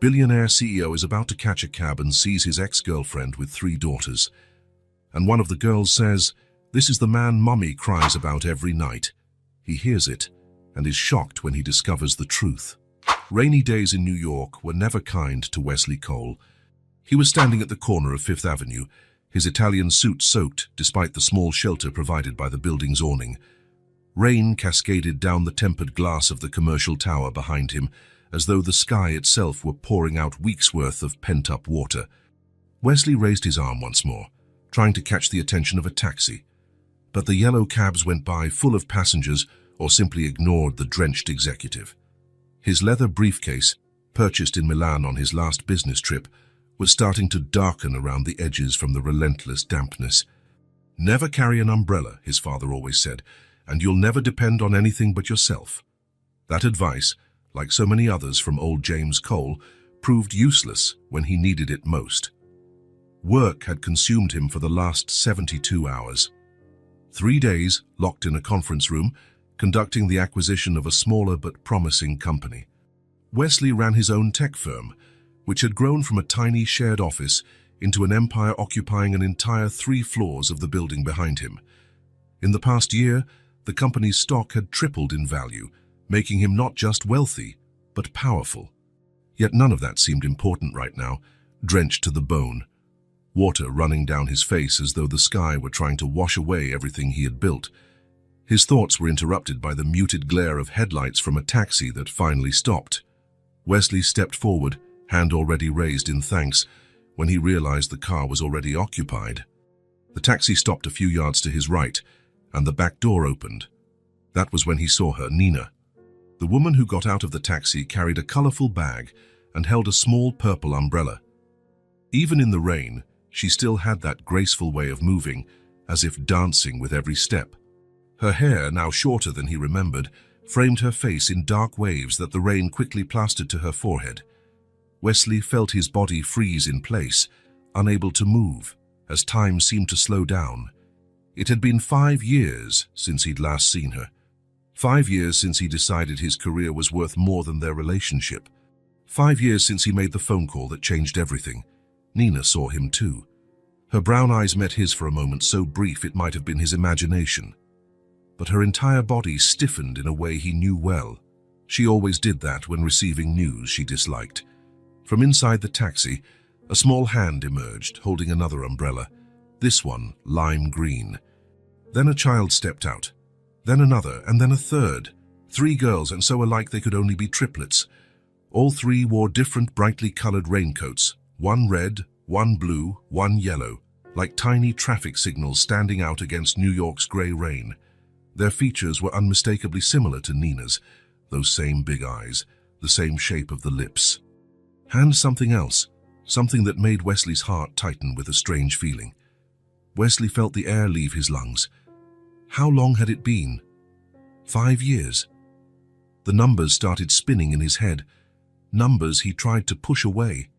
Billionaire CEO is about to catch a cab and sees his ex-girlfriend with 3 daughters. And one of the girls says, "This is the man Mummy cries about every night." He hears it and is shocked when he discovers the truth. Rainy days in New York were never kind to Wesley Cole. He was standing at the corner of Fifth Avenue, his Italian suit soaked despite the small shelter provided by the building's awning. Rain cascaded down the tempered glass of the commercial tower behind him, as though the sky itself were pouring out weeks' worth of pent-up water. Wesley raised his arm once more, trying to catch the attention of a taxi. But the yellow cabs went by full of passengers or simply ignored the drenched executive. His leather briefcase, purchased in Milan on his last business trip, was starting to darken around the edges from the relentless dampness. "Never carry an umbrella," his father always said, "and you'll never depend on anything but yourself." That advice, like so many others from old James Cole, proved useless when he needed it most. Work had consumed him for the last 72 hours. 3 days locked in a conference room, conducting the acquisition of a smaller but promising company. Wesley ran his own tech firm, which had grown from a tiny shared office into an empire occupying an entire 3 floors of the building behind him. In the past year, the company's stock had tripled in value, making him not just wealthy, but powerful. Yet none of that seemed important right now, drenched to the bone. Water running down his face as though the sky were trying to wash away everything he had built. His thoughts were interrupted by the muted glare of headlights from a taxi that finally stopped. Wesley stepped forward, hand already raised in thanks, when he realized the car was already occupied. The taxi stopped a few yards to his right, and the back door opened. That was when he saw her, Nina. The woman who got out of the taxi carried a colorful bag and held a small purple umbrella. Even in the rain, she still had that graceful way of moving, as if dancing with every step. Her hair, now shorter than he remembered, framed her face in dark waves that the rain quickly plastered to her forehead. Wesley felt his body freeze in place, unable to move, as time seemed to slow down. It had been 5 years since he'd last seen her. 5 years since he decided his career was worth more than their relationship. 5 years since he made the phone call that changed everything. Nina saw him too. Her brown eyes met his for a moment so brief it might have been his imagination. But her entire body stiffened in a way he knew well. She always did that when receiving news she disliked. From inside the taxi, a small hand emerged, holding another umbrella, this one lime green. Then a child stepped out, then another, and then a third. 3 girls, and so alike they could only be triplets. All 3 wore different brightly colored raincoats, one red, one blue, one yellow, like tiny traffic signals standing out against New York's gray rain. Their features were unmistakably similar to Nina's, those same big eyes, the same shape of the lips. And something else, something that made Wesley's heart tighten with a strange feeling. Wesley felt the air leave his lungs. How long had it been? 5 years. The numbers started spinning in his head, numbers he tried to push away,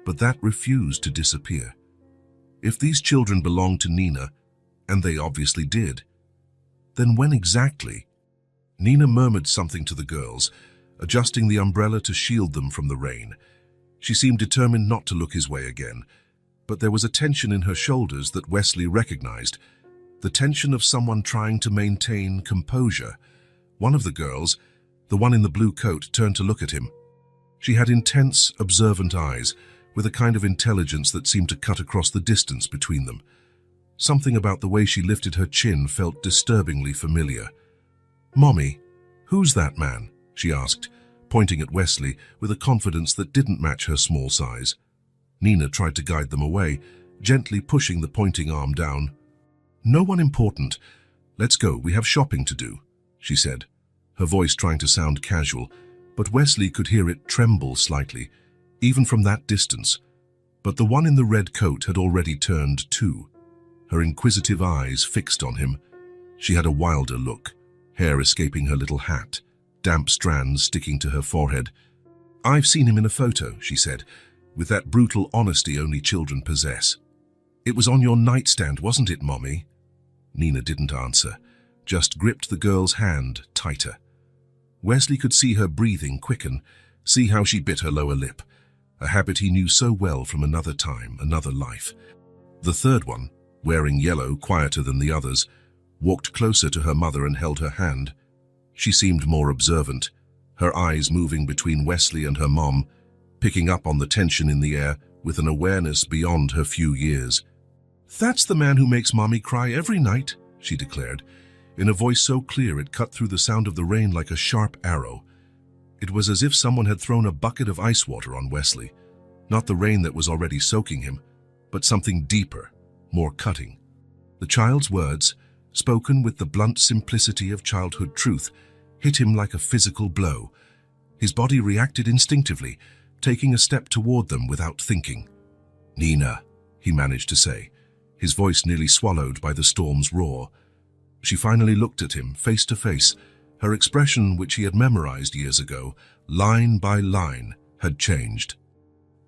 but that refused to disappear. If these children belonged to Nina, and they obviously did, then when exactly? Nina murmured something to the girls, adjusting the umbrella to shield them from the rain. She seemed determined not to look his way again, but there was a tension in her shoulders that Wesley recognized, the tension of someone trying to maintain composure. One of the girls, the one in the blue coat, turned to look at him. She had intense, observant eyes, with a kind of intelligence that seemed to cut across the distance between them. Something about the way she lifted her chin felt disturbingly familiar. "Mommy, who's that man?" she asked, pointing at Wesley with a confidence that didn't match her small size. Nina tried to guide them away, gently pushing the pointing arm down. "No one important. Let's go, we have shopping to do," she said, her voice trying to sound casual, but Wesley could hear it tremble slightly, even from that distance. But the one in the red coat had already turned too, her inquisitive eyes fixed on him. She had a wilder look, hair escaping her little hat, damp strands sticking to her forehead. "I've seen him in a photo," she said, with that brutal honesty only children possess. "It was on your nightstand, wasn't it, Mommy?" Nina didn't answer, just gripped the girl's hand tighter. Wesley could see her breathing quicken, see how she bit her lower lip. a habit he knew so well from another time, another life. The third one, wearing yellow, quieter than the others, walked closer to her mother and held her hand. She seemed more observant, her eyes moving between Wesley and her mom, picking up on the tension in the air with an awareness beyond her few years. "That's the man who makes Mommy cry every night," she declared, in a voice so clear it cut through the sound of the rain like a sharp arrow. It was as if someone had thrown a bucket of ice water on Wesley, not the rain that was already soaking him, but something deeper, more cutting. The child's words, spoken with the blunt simplicity of childhood truth, hit him like a physical blow. His body reacted instinctively, taking a step toward them without thinking. "Nina," he managed to say, his voice nearly swallowed by the storm's roar. She finally looked at him, face to face. Her expression, which he had memorized years ago, line by line, had changed.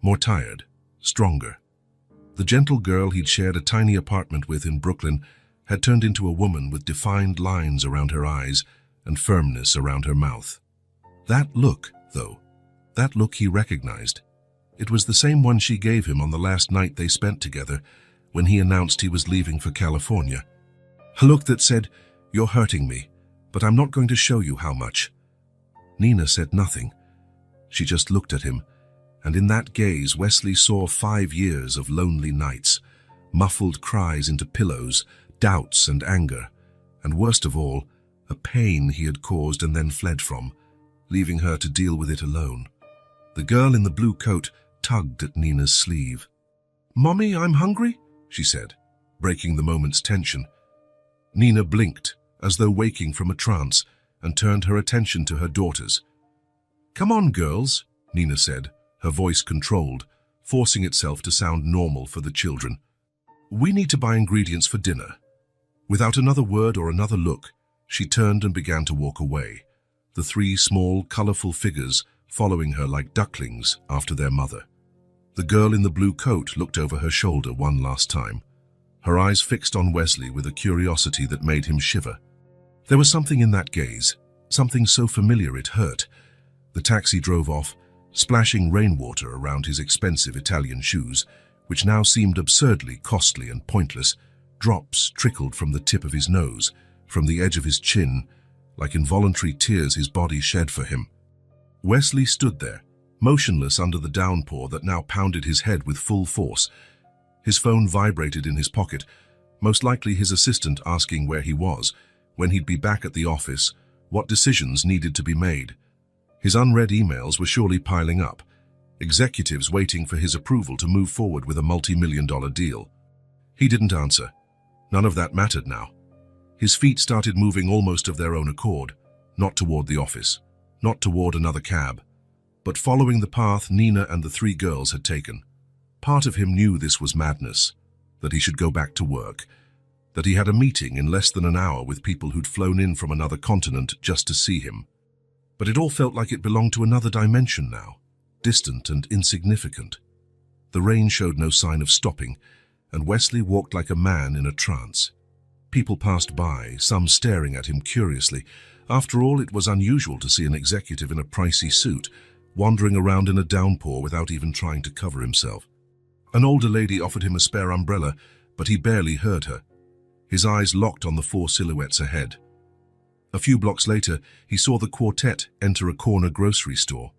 More tired, stronger. The gentle girl he'd shared a tiny apartment with in Brooklyn had turned into a woman with defined lines around her eyes and firmness around her mouth. That look, though, that look he recognized. It was the same one she gave him on the last night they spent together when he announced he was leaving for California. A look that said, "You're hurting me, but I'm not going to show you how much." Nina said nothing. She just looked at him, and in that gaze Wesley saw 5 years of lonely nights, muffled cries into pillows, doubts and anger, and worst of all, a pain he had caused and then fled from, leaving her to deal with it alone. The girl in the blue coat tugged at Nina's sleeve. "Mommy, I'm hungry," she said, breaking the moment's tension. Nina blinked, as though waking from a trance, and turned her attention to her daughters. "Come on, girls," Nina said, her voice controlled, forcing itself to sound normal for the children. "We need to buy ingredients for dinner." Without another word or another look, she turned and began to walk away, the 3 small, colorful figures following her like ducklings after their mother. The girl in the blue coat looked over her shoulder one last time, her eyes fixed on Wesley with a curiosity that made him shiver. There was something in that gaze, something so familiar it hurt. The taxi drove off, splashing rainwater around his expensive Italian shoes, which now seemed absurdly costly and pointless. Drops trickled from the tip of his nose, from the edge of his chin, like involuntary tears his body shed for him. Wesley stood there, motionless under the downpour that now pounded his head with full force. His phone vibrated in his pocket, most likely his assistant asking where he was, when he'd be back at the office, what decisions needed to be made. His unread emails were surely piling up, executives waiting for his approval to move forward with a multi-million-dollar deal. He didn't answer. None of that mattered now. His feet started moving almost of their own accord, not toward the office, not toward another cab, but following the path Nina and the 3 girls had taken. Part of him knew this was madness, that he should go back to work, that he had a meeting in less than an hour with people who'd flown in from another continent just to see him. But it all felt like it belonged to another dimension now, distant and insignificant. The rain showed no sign of stopping, and Wesley walked like a man in a trance. People passed by, some staring at him curiously. After all, it was unusual to see an executive in a pricey suit, wandering around in a downpour without even trying to cover himself. An older lady offered him a spare umbrella, but he barely heard her. His eyes locked on the 4 silhouettes ahead. A few blocks later, he saw the quartet enter a corner grocery store.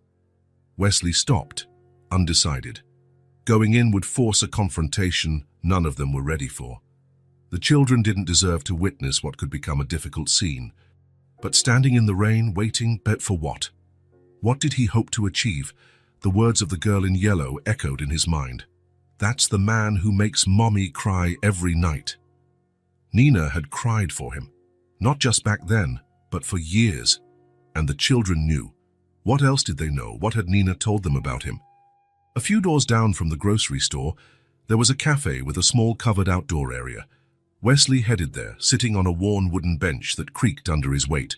Wesley stopped, undecided. Going in would force a confrontation none of them were ready for. The children didn't deserve to witness what could become a difficult scene. But standing in the rain, waiting, but for what? What did he hope to achieve? The words of the girl in yellow echoed in his mind. "That's the man who makes Mommy cry every night." Nina had cried for him, not just back then, but for years. And the children knew. What else did they know? What had Nina told them about him? A few doors down from the grocery store, there was a cafe with a small covered outdoor area. Wesley headed there, sitting on a worn wooden bench that creaked under his weight.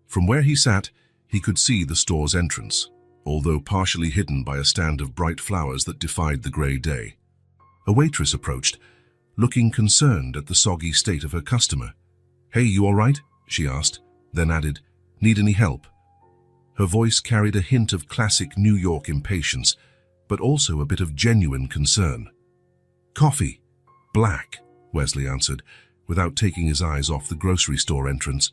From where he sat, he could see the store's entrance, although partially hidden by a stand of bright flowers that defied the grey day. A waitress approached, looking concerned at the soggy state of her customer. "Hey, you all right?" she asked, then added, "Need any help?" Her voice carried a hint of classic New York impatience, but also a bit of genuine concern. "Coffee. Black," Wesley answered, without taking his eyes off the grocery store entrance.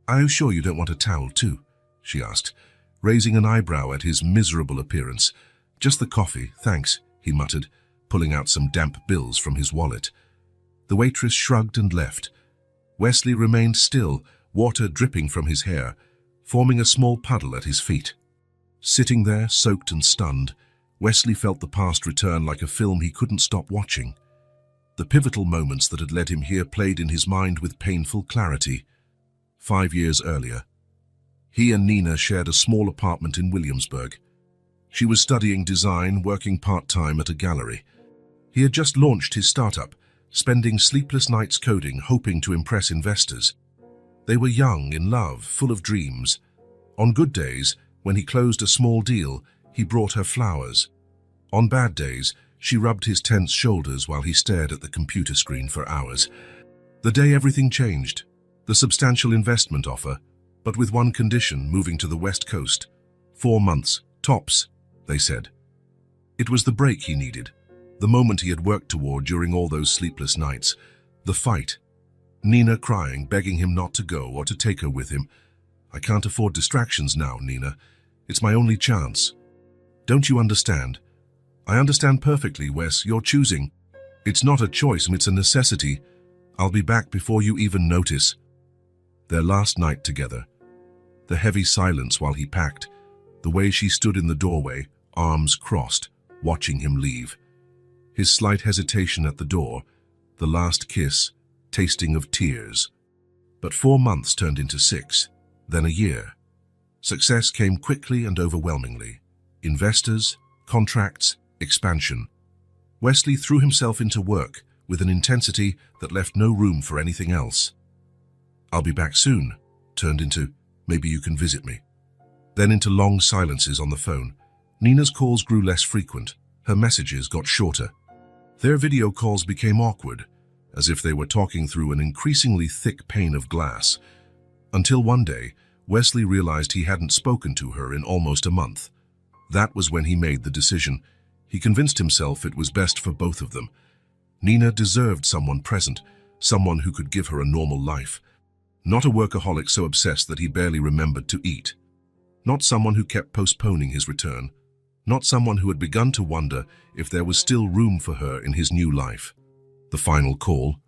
"Are you sure you don't want a towel too?" she asked, raising an eyebrow at his miserable appearance. "Just the coffee, thanks," he muttered, pulling out some damp bills from his wallet. The waitress shrugged and left. Wesley remained still, water dripping from his hair, forming a small puddle at his feet. Sitting there, soaked and stunned, Wesley felt the past return like a film he couldn't stop watching. The pivotal moments that had led him here played in his mind with painful clarity. 5 years earlier, he and Nina shared a small apartment in Williamsburg. She was studying design, working part-time at a gallery. He had just launched his startup, spending sleepless nights coding, hoping to impress investors. They were young, in love, full of dreams. On good days, when he closed a small deal, he brought her flowers. On bad days, she rubbed his tense shoulders while he stared at the computer screen for hours. The day everything changed, the substantial investment offer, but with one condition: moving to the West Coast. 4 months, tops, they said. It was the break he needed, the moment he had worked toward during all those sleepless nights, the fight. Nina crying, begging him not to go or to take her with him. "I can't afford distractions now, Nina. It's my only chance." "Don't you understand?" "I understand perfectly, Wes. You're choosing. It's not a choice, it's a necessity. I'll be back before you even notice." Their last night together. The heavy silence while he packed, the way she stood in the doorway, arms crossed, watching him leave. His slight hesitation at the door, the last kiss, tasting of tears. But 4 months turned into 6, then a year. Success came quickly and overwhelmingly. Investors, contracts, expansion. Wesley threw himself into work with an intensity that left no room for anything else. "I'll be back soon," turned into, "maybe you can visit me." Then into long silences on the phone. Nina's calls grew less frequent. Her messages got shorter. Their video calls became awkward, as if they were talking through an increasingly thick pane of glass. Until one day, Wesley realized he hadn't spoken to her in almost a month. That was when he made the decision. He convinced himself it was best for both of them. Nina deserved someone present, someone who could give her a normal life. Not a workaholic so obsessed that he barely remembered to eat. Not someone who kept postponing his return. Not someone who had begun to wonder if there was still room for her in his new life. The final call.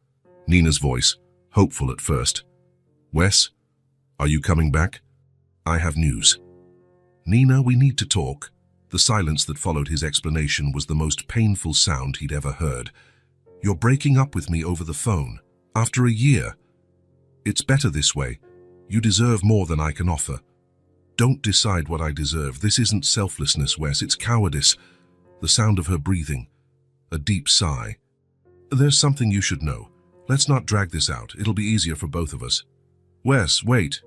Nina's voice, hopeful at first. "Wes, are you coming back? I have news." "Nina, we need to talk." The silence that followed his explanation was the most painful sound he'd ever heard. "You're breaking up with me over the phone. After a year. It's better this way. You deserve more than I can offer." "Don't decide what I deserve. This isn't selflessness, Wes. It's cowardice." The sound of her breathing. A deep sigh. "There's something you should know. Let's not drag this out. It'll be easier for both of us." "Wes, wait."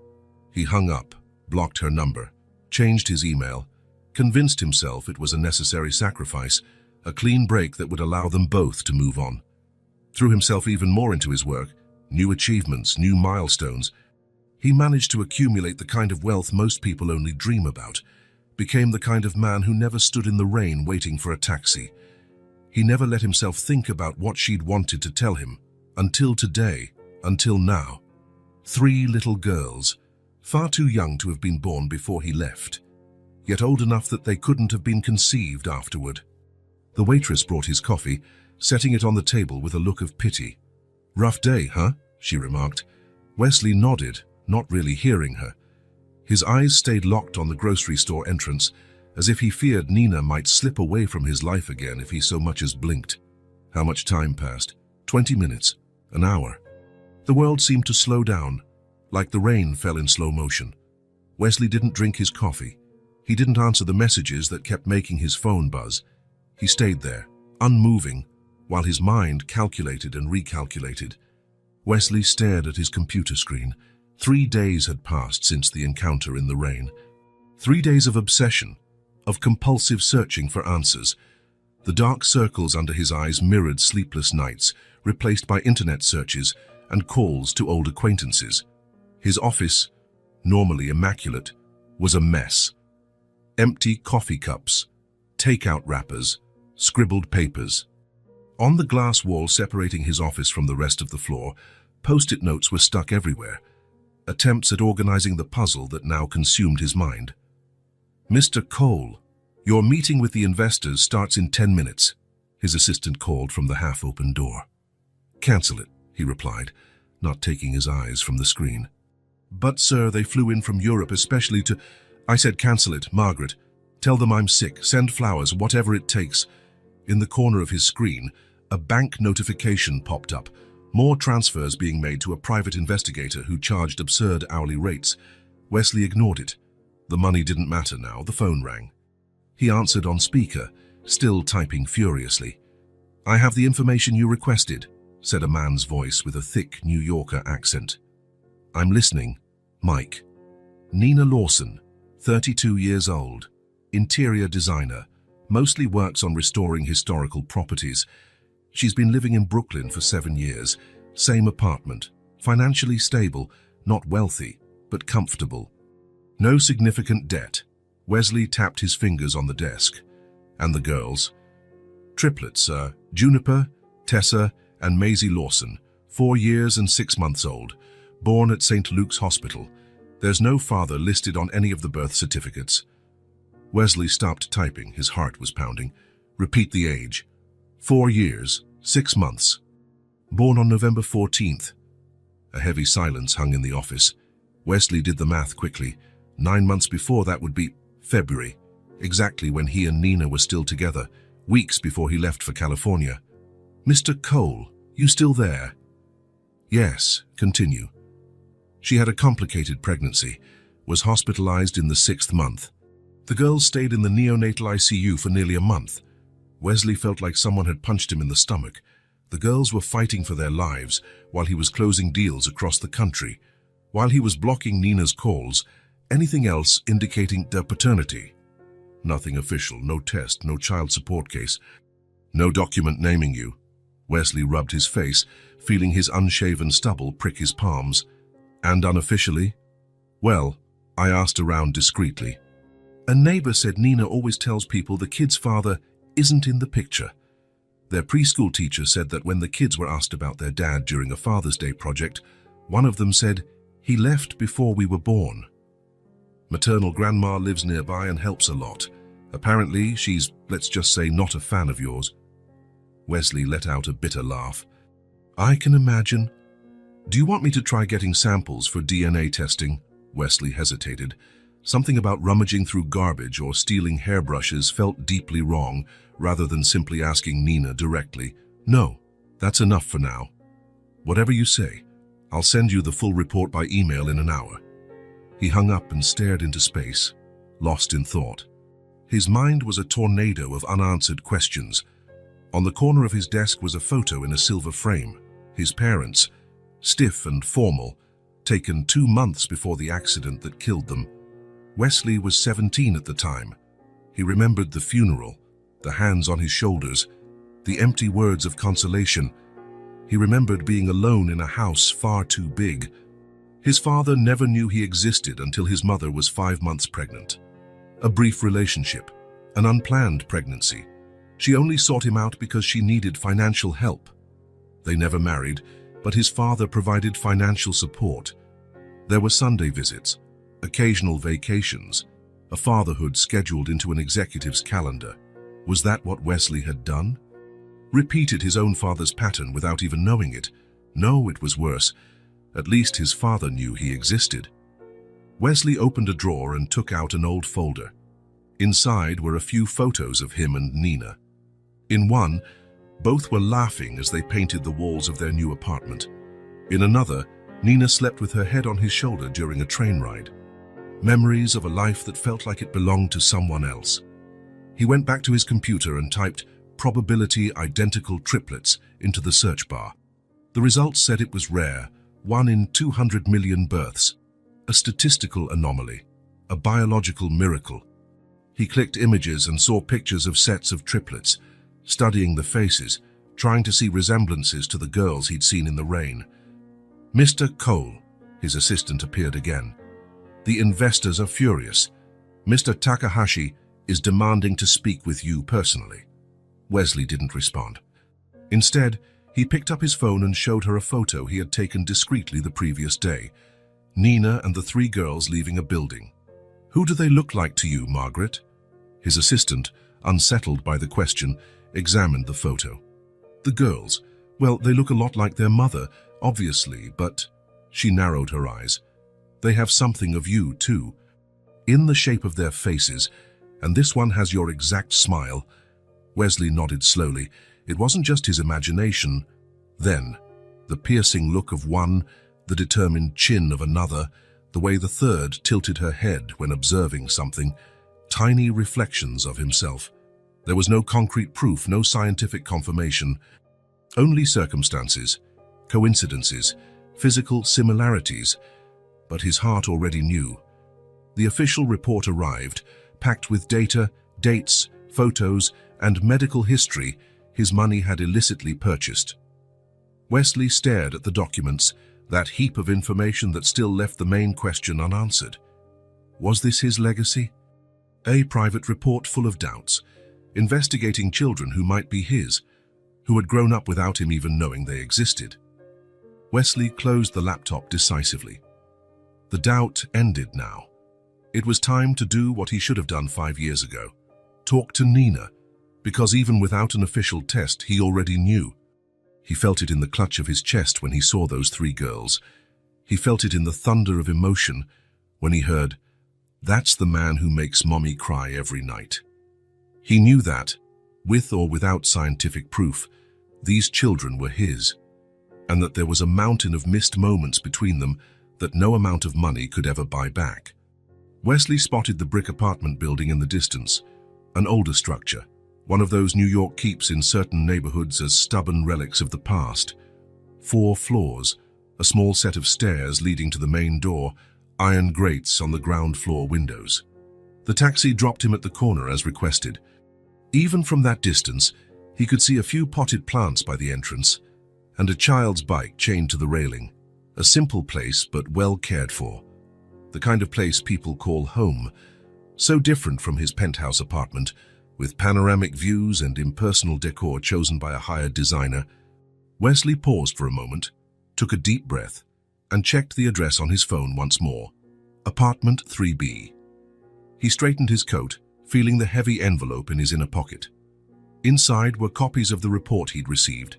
He hung up, blocked her number, changed his email, convinced himself it was a necessary sacrifice, a clean break that would allow them both to move on. Threw himself even more into his work, new achievements, new milestones. He managed to accumulate the kind of wealth most people only dream about, became the kind of man who never stood in the rain waiting for a taxi. He never let himself think about what she'd wanted to tell him, until today, until now. 3 little girls, far too young to have been born before he left, yet old enough that they couldn't have been conceived afterward. The waitress brought his coffee, setting it on the table with a look of pity. "Rough day, huh?" she remarked. Wesley nodded, not really hearing her. His eyes stayed locked on the grocery store entrance, as if he feared Nina might slip away from his life again if he so much as blinked. How much time passed? 20 minutes? An hour? The world seemed to slow down, like the rain fell in slow motion. Wesley didn't drink his coffee. He didn't answer the messages that kept making his phone buzz. He stayed there, unmoving, while his mind calculated and recalculated. Wesley stared at his computer screen. 3 days had passed since the encounter in the rain. 3 days of obsession, of compulsive searching for answers. The dark circles under his eyes mirrored sleepless nights, replaced by internet searches and calls to old acquaintances. His office, normally immaculate, was a mess. Empty coffee cups, takeout wrappers, scribbled papers. On the glass wall separating his office from the rest of the floor, post-it notes were stuck everywhere, attempts at organizing the puzzle that now consumed his mind. "Mr. Cole, your meeting with the investors starts in 10 minutes, his assistant called from the half-open door. "Cancel it," he replied, not taking his eyes from the screen. "But, sir, they flew in from Europe especially to—" "I said cancel it, Margaret. Tell them I'm sick, send flowers, whatever it takes." In the corner of his screen, a bank notification popped up, more transfers being made to a private investigator who charged absurd hourly rates. Wesley ignored it. The money didn't matter now, the phone rang. He answered on speaker, still typing furiously. "I have the information you requested," said a man's voice with a thick New Yorker accent. "I'm listening, Mike." Nina Lawson, 32 years old, interior designer, mostly works on restoring historical properties. She's been living in Brooklyn for 7 years, same apartment, financially stable, not wealthy, but comfortable. No significant debt. Wesley tapped his fingers on the desk. "And the girls?" "Triplets, sir. Juniper, Tessa, and Maisie Lawson, 4 years and 6 months old, born at St. Luke's Hospital. There's no father listed on any of the birth certificates." Wesley stopped typing, his heart was pounding. "Repeat the age." 4 years, 6 months. Born on November 14th. A heavy silence hung in the office. Wesley did the math quickly. 9 months before that would be February, exactly when he and Nina were still together, weeks before he left for California. "Mr. Cole, you still there?" "Yes, continue." She had a complicated pregnancy, was hospitalized in the 6th month. The girls stayed in the neonatal ICU for nearly a month. Wesley felt like someone had punched him in the stomach. The girls were fighting for their lives while he was closing deals across the country, while he was blocking Nina's calls, anything else indicating their paternity. Nothing official, no test, no child support case, no document naming you. Wesley rubbed his face, feeling his unshaven stubble prick his palms. "And unofficially?" "Well, I asked around discreetly. A neighbor said Nina always tells people the kid's father isn't in the picture. Their preschool teacher said that when the kids were asked about their dad during a Father's Day project, one of them said, 'He left before we were born.' Maternal grandma lives nearby and helps a lot. Apparently, she's, let's just say, not a fan of yours." Wesley let out a bitter laugh. "I can imagine. Do you want me to try getting samples for DNA testing?" Wesley hesitated. Something about rummaging through garbage or stealing hairbrushes felt deeply wrong, rather than simply asking Nina directly. "No, that's enough for now. Whatever you say, I'll send you the full report by email in an hour." He hung up and stared into space, lost in thought. His mind was a tornado of unanswered questions. On the corner of his desk was a photo in a silver frame. His parents, stiff and formal, taken 2 months before the accident that killed them. Wesley was 17 at the time. He remembered the funeral, the hands on his shoulders, the empty words of consolation. He remembered being alone in a house far too big. His father never knew he existed until his mother was 5 months pregnant. A brief relationship, an unplanned pregnancy. She only sought him out because she needed financial help. They never married, but his father provided financial support. There were Sunday visits, occasional vacations, a fatherhood scheduled into an executive's calendar. Was that what Wesley had done? Repeated his own father's pattern without even knowing it? No, it was worse. At least his father knew he existed. Wesley opened a drawer and took out an old folder. Inside were a few photos of him and Nina. In one, both were laughing as they painted the walls of their new apartment. In another, Nina slept with her head on his shoulder during a train ride. Memories of a life that felt like it belonged to someone else. He went back to his computer and typed "probability identical triplets" into the search bar. The results said it was rare, 1 in 200 million births. A statistical anomaly, a biological miracle. He clicked images and saw pictures of sets of triplets, studying the faces, trying to see resemblances to the girls he'd seen in the rain. "Mr. Cole," his assistant appeared again. "The investors are furious. Mr. Takahashi is demanding to speak with you personally." Wesley didn't respond. Instead, he picked up his phone and showed her a photo he had taken discreetly the previous day. Nina and the three girls leaving a building. "Who do they look like to you, Margaret?" His assistant, unsettled by the question, examined the photo. "The girls. Well, they look a lot like their mother, obviously, but—" She narrowed her eyes. "They have something of you, too. In the shape of their faces, and this one has your exact smile." Wesley nodded slowly. It wasn't just his imagination. Then, the piercing look of one, the determined chin of another, the way the third tilted her head when observing something, tiny reflections of himself. There was no concrete proof, no scientific confirmation, only circumstances, coincidences, physical similarities. But his heart already knew. The official report arrived, packed with data, dates, photos, and medical history his money had illicitly purchased. Wesley stared at the documents, that heap of information that still left the main question unanswered. Was this his legacy? A private report full of doubts, investigating children who might be his, who had grown up without him even knowing they existed. Wesley closed the laptop decisively. The doubt ended now. It was time to do what he should have done 5 years ago. Talk to Nina, because even without an official test, he already knew. He felt it in the clutch of his chest when he saw those three girls. He felt it in the thunder of emotion when he heard, "That's the man who makes mommy cry every night." He knew that, with or without scientific proof, these children were his, and that there was a mountain of missed moments between them that no amount of money could ever buy back. Wesley spotted the brick apartment building in the distance, an older structure, one of those New York keeps in certain neighborhoods as stubborn relics of the past. 4 floors, a small set of stairs leading to the main door, iron grates on the ground floor windows. The taxi dropped him at the corner as requested. Even from that distance, he could see a few potted plants by the entrance and a child's bike chained to the railing. A simple place, but well cared for. The kind of place people call home, so different from his penthouse apartment, with panoramic views and impersonal decor chosen by a hired designer. Wesley paused for a moment, took a deep breath, and checked the address on his phone once more. Apartment 3B. He straightened his coat, feeling the heavy envelope in his inner pocket. Inside were copies of the report he'd received,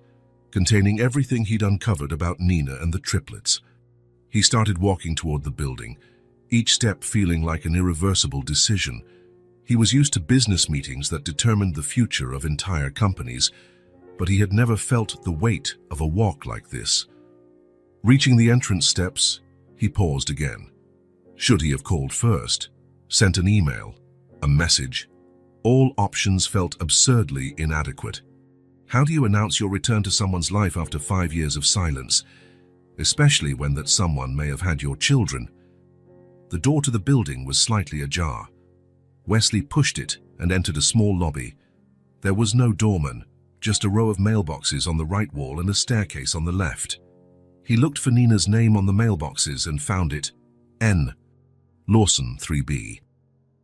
containing everything he'd uncovered about Nina and the triplets. He started walking toward the building, each step feeling like an irreversible decision. He was used to business meetings that determined the future of entire companies, but he had never felt the weight of a walk like this. Reaching the entrance steps, he paused again. Should he have called first? Sent an email? A message? All options felt absurdly inadequate. How do you announce your return to someone's life after 5 years of silence, especially when that someone may have had your children? The door to the building was slightly ajar. Wesley pushed it and entered a small lobby. There was no doorman, just a row of mailboxes on the right wall and a staircase on the left. He looked for Nina's name on the mailboxes and found it. N. Lawson, 3B.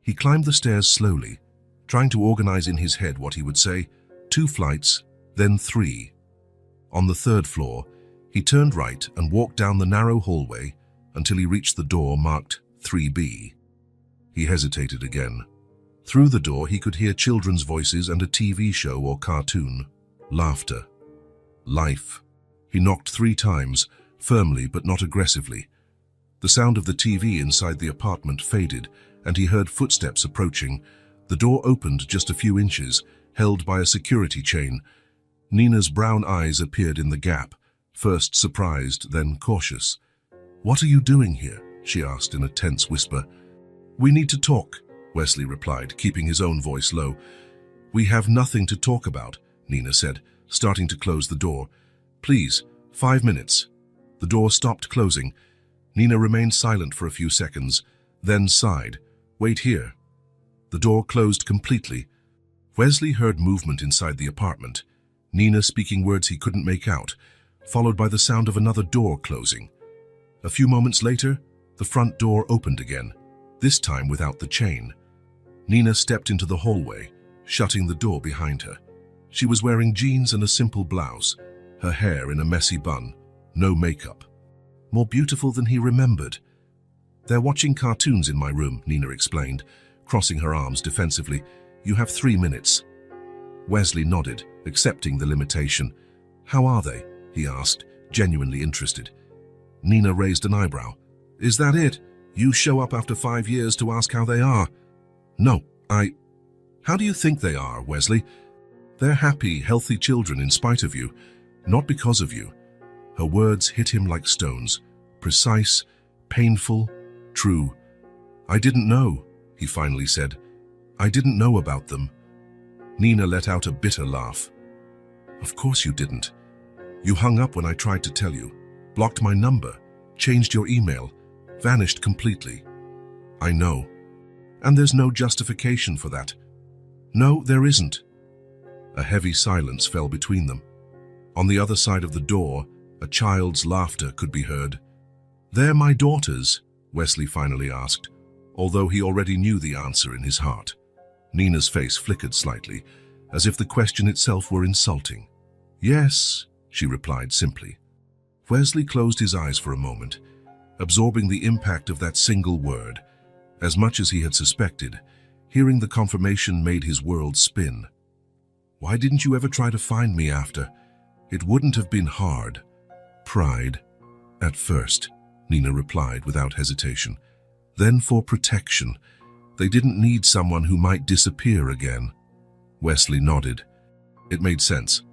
He climbed the stairs slowly, trying to organize in his head what he would say. 2 flights, then 3. On the 3rd floor, he turned right and walked down the narrow hallway until he reached the door marked 3B. He hesitated again. Through the door, he could hear children's voices and a TV show or cartoon. Laughter. Life. He knocked 3 times, firmly but not aggressively. The sound of the TV inside the apartment faded, and he heard footsteps approaching. The door opened just a few inches, held by a security chain. Nina's brown eyes appeared in the gap, first surprised, then cautious. "What are you doing here?" she asked in a tense whisper. "We need to talk," Wesley replied, keeping his own voice low. "We have nothing to talk about," Nina said, starting to close the door. "Please, 5 minutes." The door stopped closing. Nina remained silent for a few seconds, then sighed. "Wait here." The door closed completely. Wesley heard movement inside the apartment, Nina speaking words he couldn't make out, followed by the sound of another door closing. A few moments later, the front door opened again, this time without the chain. Nina stepped into the hallway, shutting the door behind her. She was wearing jeans and a simple blouse, her hair in a messy bun, no makeup. More beautiful than he remembered. "They're watching cartoons in my room," Nina explained, crossing her arms defensively. "You have 3 minutes." Wesley nodded, accepting the limitation. "How are they?" he asked, genuinely interested. Nina raised an eyebrow. "Is that it? You show up after 5 years to ask how they are?" "No, How do you think they are, Wesley? They're happy, healthy children in spite of you, not because of you." Her words hit him like stones, precise, painful, true. "I didn't know," he finally said. "I didn't know about them." Nina let out a bitter laugh. "Of course you didn't. You hung up when I tried to tell you, blocked my number, changed your email, vanished completely." "I know. And there's no justification for that." "No, there isn't." A heavy silence fell between them. On the other side of the door, a child's laughter could be heard. "They're my daughters?" Wesley finally asked, although he already knew the answer in his heart. Nina's face flickered slightly, as if the question itself were insulting. "Yes," she replied simply. Wesley closed his eyes for a moment, absorbing the impact of that single word. As much as he had suspected, hearing the confirmation made his world spin. "Why didn't you ever try to find me after? It wouldn't have been hard." "Pride, at first," Nina replied without hesitation. "Then for protection. They didn't need someone who might disappear again." Wesley nodded. It made sense.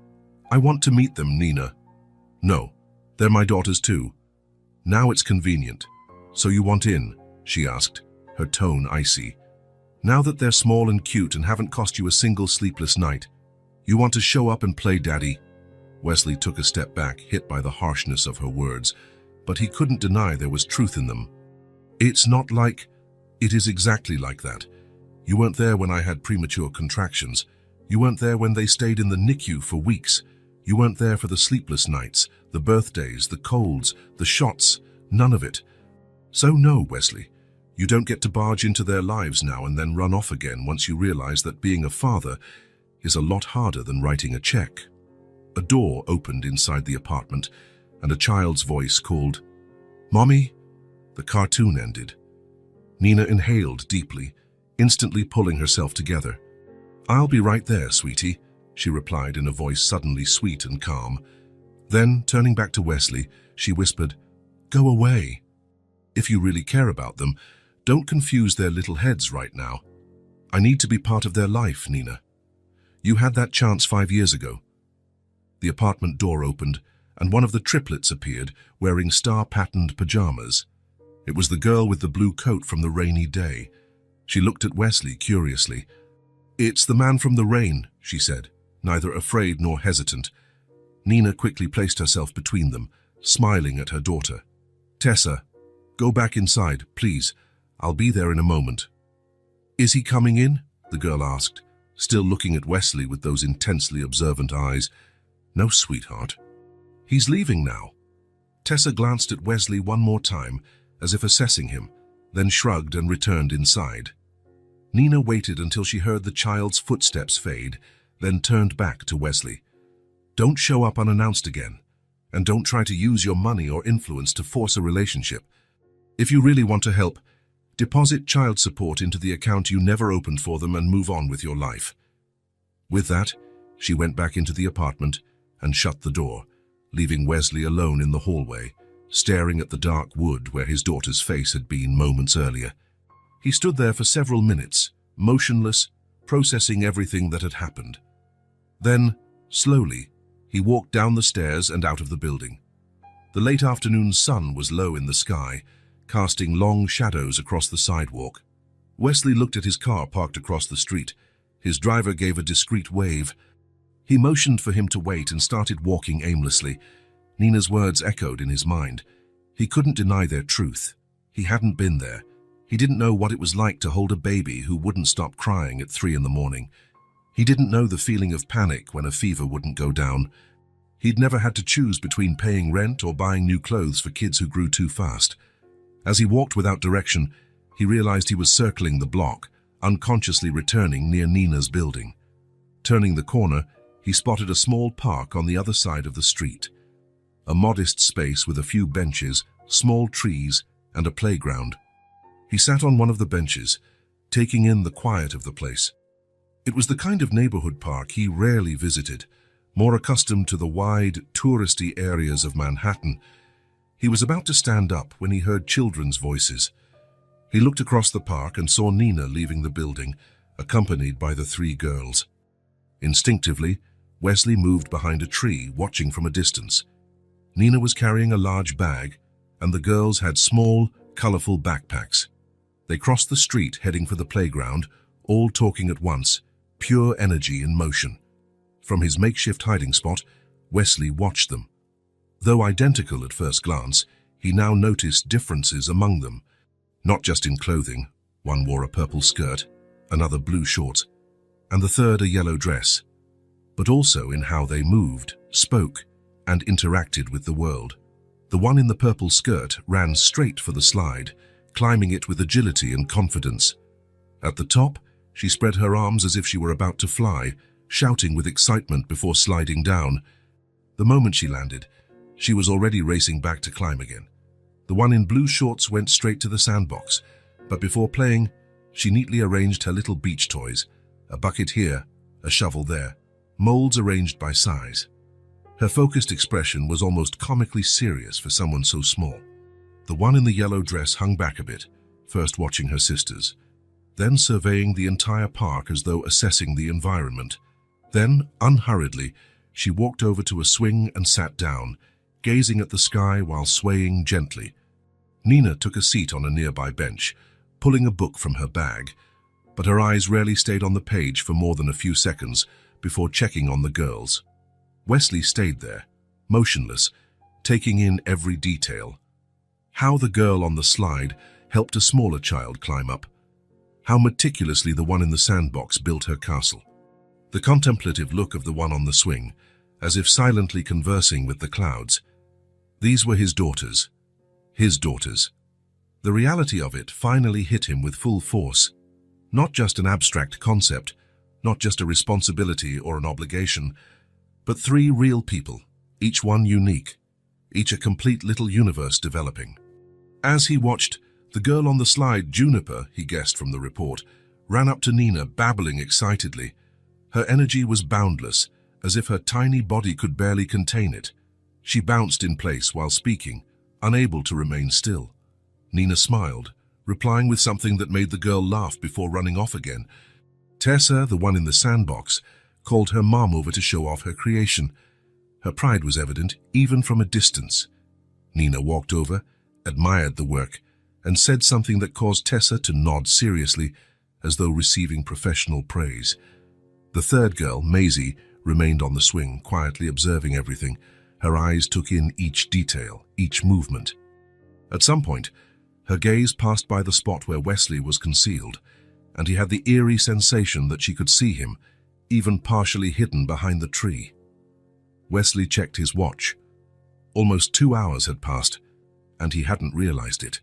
"I want to meet them, Nina." "No, they're my daughters too." "Now it's convenient. So you want in?" she asked, her tone icy. "Now that they're small and cute and haven't cost you a single sleepless night, you want to show up and play daddy?" Wesley took a step back, hit by the harshness of her words, but he couldn't deny there was truth in them. "It's not like..." "It is exactly like that. You weren't there when I had premature contractions. You weren't there when they stayed in the NICU for weeks. You weren't there for the sleepless nights, the birthdays, the colds, the shots, none of it. So no, Wesley, you don't get to barge into their lives now and then run off again once you realize that being a father is a lot harder than writing a check." A door opened inside the apartment, and a child's voice called, "Mommy?" The cartoon ended. Nina inhaled deeply, instantly pulling herself together. "I'll be right there, sweetie," she replied in a voice suddenly sweet and calm. Then, turning back to Wesley, she whispered, "Go away. If you really care about them, don't confuse their little heads right now. I need to be part of their life, Nina. You had that chance 5 years ago." The apartment door opened, and one of the triplets appeared, wearing star-patterned pajamas. It was the girl with the blue coat from the rainy day. She looked at Wesley curiously. "It's the man from the rain," she said, neither afraid nor hesitant. Nina quickly placed herself between them, smiling at her daughter. "Tessa, go back inside, please. I'll be there in a moment." "Is he coming in?" the girl asked, still looking at Wesley with those intensely observant eyes. "No, sweetheart. He's leaving now." Tessa glanced at Wesley one more time, as if assessing him, then shrugged and returned inside. Nina waited until she heard the child's footsteps fade, then turned back to Wesley. "Don't show up unannounced again, and don't try to use your money or influence to force a relationship. If you really want to help, deposit child support into the account you never opened for them and move on with your life." With that, she went back into the apartment and shut the door, leaving Wesley alone in the hallway, staring at the dark wood where his daughter's face had been moments earlier. He stood there for several minutes, motionless, processing everything that had happened. Then, slowly, he walked down the stairs and out of the building. The late afternoon sun was low in the sky, casting long shadows across the sidewalk. Wesley looked at his car parked across the street. His driver gave a discreet wave. He motioned for him to wait and started walking aimlessly. Nina's words echoed in his mind. He couldn't deny their truth. He hadn't been there. He didn't know what it was like to hold a baby who wouldn't stop crying at 3 in the morning. He didn't know the feeling of panic when a fever wouldn't go down. He'd never had to choose between paying rent or buying new clothes for kids who grew too fast. As he walked without direction, he realized he was circling the block, unconsciously returning near Nina's building. Turning the corner, he spotted a small park on the other side of the street. A modest space with a few benches, small trees, and a playground. He sat on one of the benches, taking in the quiet of the place. It was the kind of neighborhood park he rarely visited, more accustomed to the wide, touristy areas of Manhattan. He was about to stand up when he heard children's voices. He looked across the park and saw Nina leaving the building, accompanied by the three girls. Instinctively, Wesley moved behind a tree, watching from a distance. Nina was carrying a large bag, and the girls had small, colorful backpacks. They crossed the street, heading for the playground, all talking at once, pure energy in motion. From his makeshift hiding spot, Wesley watched them. Though identical at first glance, he now noticed differences among them. Not just in clothing, one wore a purple skirt, another blue shorts, and the third a yellow dress, but also in how they moved, spoke, and interacted with the world. The one in the purple skirt ran straight for the slide, climbing it with agility and confidence. At the top, she spread her arms as if she were about to fly, shouting with excitement before sliding down. The moment she landed, she was already racing back to climb again. The one in blue shorts went straight to the sandbox, but before playing, she neatly arranged her little beach toys, a bucket here, a shovel there, molds arranged by size. Her focused expression was almost comically serious for someone so small. The one in the yellow dress hung back a bit, first watching her sisters, then surveying the entire park as though assessing the environment. Then, unhurriedly, she walked over to a swing and sat down, gazing at the sky while swaying gently. Nina took a seat on a nearby bench, pulling a book from her bag, but her eyes rarely stayed on the page for more than a few seconds before checking on the girls. Wesley stayed there, motionless, taking in every detail. How the girl on the slide helped a smaller child climb up. How meticulously the one in the sandbox built her castle. The contemplative look of the one on the swing, as if silently conversing with the clouds. These were his daughters. His daughters. The reality of it finally hit him with full force. Not just an abstract concept, not just a responsibility or an obligation, but three real people, each one unique, each a complete little universe developing. As he watched, the girl on the slide, Juniper, he guessed from the report, ran up to Nina, babbling excitedly. Her energy was boundless, as if her tiny body could barely contain it. She bounced in place while speaking, unable to remain still. Nina smiled, replying with something that made the girl laugh before running off again. Tessa, the one in the sandbox, called her mom over to show off her creation. Her pride was evident, even from a distance. Nina walked over, admired the work, and said something that caused Tessa to nod seriously, as though receiving professional praise. The third girl, Maisie, remained on the swing, quietly observing everything. Her eyes took in each detail, each movement. At some point, her gaze passed by the spot where Wesley was concealed, and he had the eerie sensation that she could see him, even partially hidden behind the tree. Wesley checked his watch. Almost 2 hours had passed, and he hadn't realized it.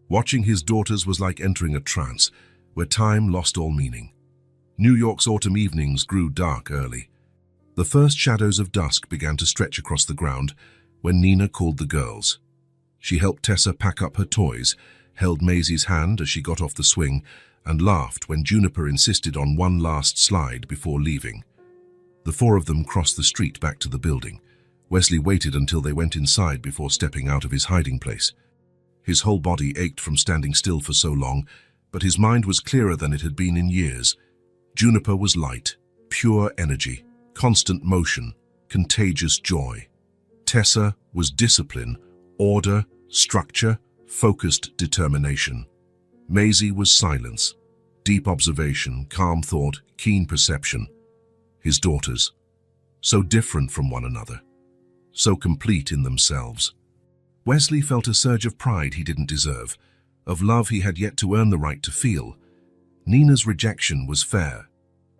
Watching his daughters was like entering a trance, where time lost all meaning. New York's autumn evenings grew dark early. The first shadows of dusk began to stretch across the ground when Nina called the girls. She helped Tessa pack up her toys, held Maisie's hand as she got off the swing, and laughed when Juniper insisted on one last slide before leaving. The four of them crossed the street back to the building. Wesley waited until they went inside before stepping out of his hiding place. His whole body ached from standing still for so long, but his mind was clearer than it had been in years. Juniper was light, pure energy, constant motion, contagious joy. Tessa was discipline, order, structure, focused determination. Maisie was silence, deep observation, calm thought, keen perception. His daughters, so different from one another, so complete in themselves. Wesley felt a surge of pride he didn't deserve, of love he had yet to earn the right to feel. Nina's rejection was fair,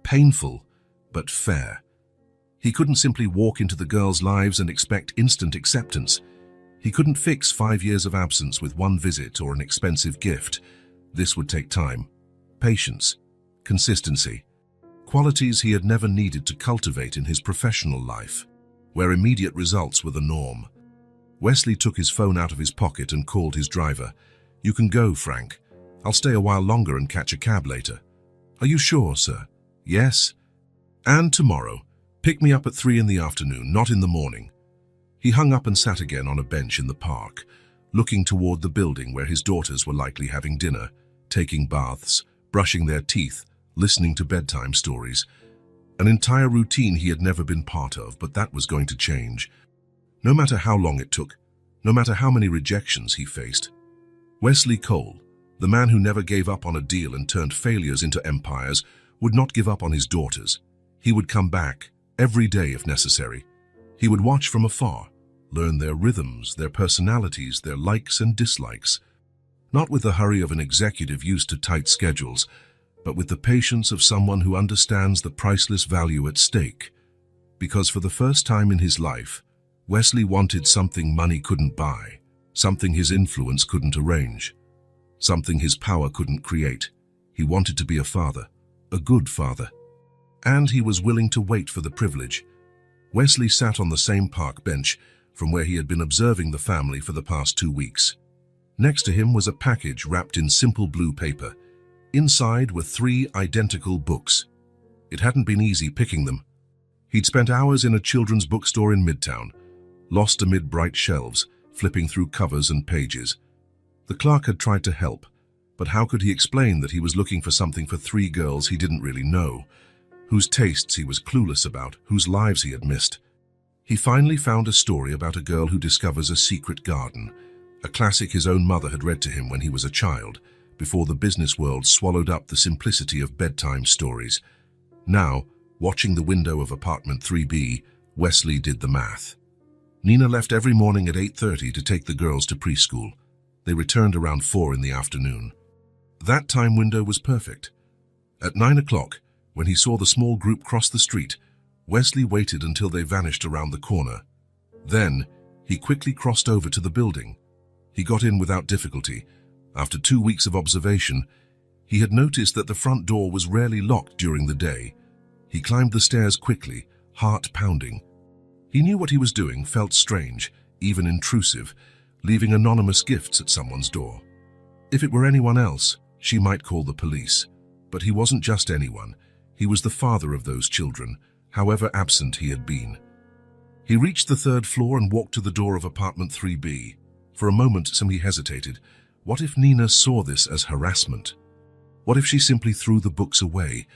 painful, but fair. He couldn't simply walk into the girls' lives and expect instant acceptance. He couldn't fix 5 years of absence with one visit or an expensive gift. This would take time, patience, consistency. Qualities he had never needed to cultivate in his professional life, where immediate results were the norm. Wesley took his phone out of his pocket and called his driver. "You can go, Frank. I'll stay a while longer and catch a cab later." "Are you sure, sir?" "Yes. And tomorrow. Pick me up at 3 in the afternoon, not in the morning." He hung up and sat again on a bench in the park, looking toward the building where his daughters were likely having dinner, taking baths, brushing their teeth, listening to bedtime stories. An entire routine he had never been part of, but that was going to change. No matter how long it took, no matter how many rejections he faced. Wesley Cole, the man who never gave up on a deal and turned failures into empires, would not give up on his daughters. He would come back, every day if necessary. He would watch from afar, learn their rhythms, their personalities, their likes and dislikes. Not with the hurry of an executive used to tight schedules, but with the patience of someone who understands the priceless value at stake. Because for the first time in his life, Wesley wanted something money couldn't buy, something his influence couldn't arrange, something his power couldn't create. He wanted to be a father, a good father. And he was willing to wait for the privilege. Wesley sat on the same park bench from where he had been observing the family for the past 2 weeks. Next to him was a package wrapped in simple blue paper. Inside were 3 identical books. It hadn't been easy picking them. He'd spent hours in a children's bookstore in Midtown, lost amid bright shelves, flipping through covers and pages. The clerk had tried to help, but how could he explain that he was looking for something for 3 girls he didn't really know, whose tastes he was clueless about, whose lives he had missed? He finally found a story about a girl who discovers a secret garden, a classic his own mother had read to him when he was a child, before the business world swallowed up the simplicity of bedtime stories. Now, watching the window of apartment 3B, Wesley did the math. Nina left every morning at 8:30 to take the girls to preschool. They returned around 4 in the afternoon. That time window was perfect. At 9 o'clock, when he saw the small group cross the street, Wesley waited until they vanished around the corner. Then, he quickly crossed over to the building. He got in without difficulty. After 2 weeks of observation, he had noticed that the front door was rarely locked during the day. He climbed the stairs quickly, heart pounding. He knew what he was doing felt strange, even intrusive, leaving anonymous gifts at someone's door. If it were anyone else, she might call the police. But he wasn't just anyone. He was the father of those children, however absent he had been. He reached the 3rd floor and walked to the door of apartment 3B. For a moment, he hesitated. What if Nina saw this as harassment? What if she simply threw the books away?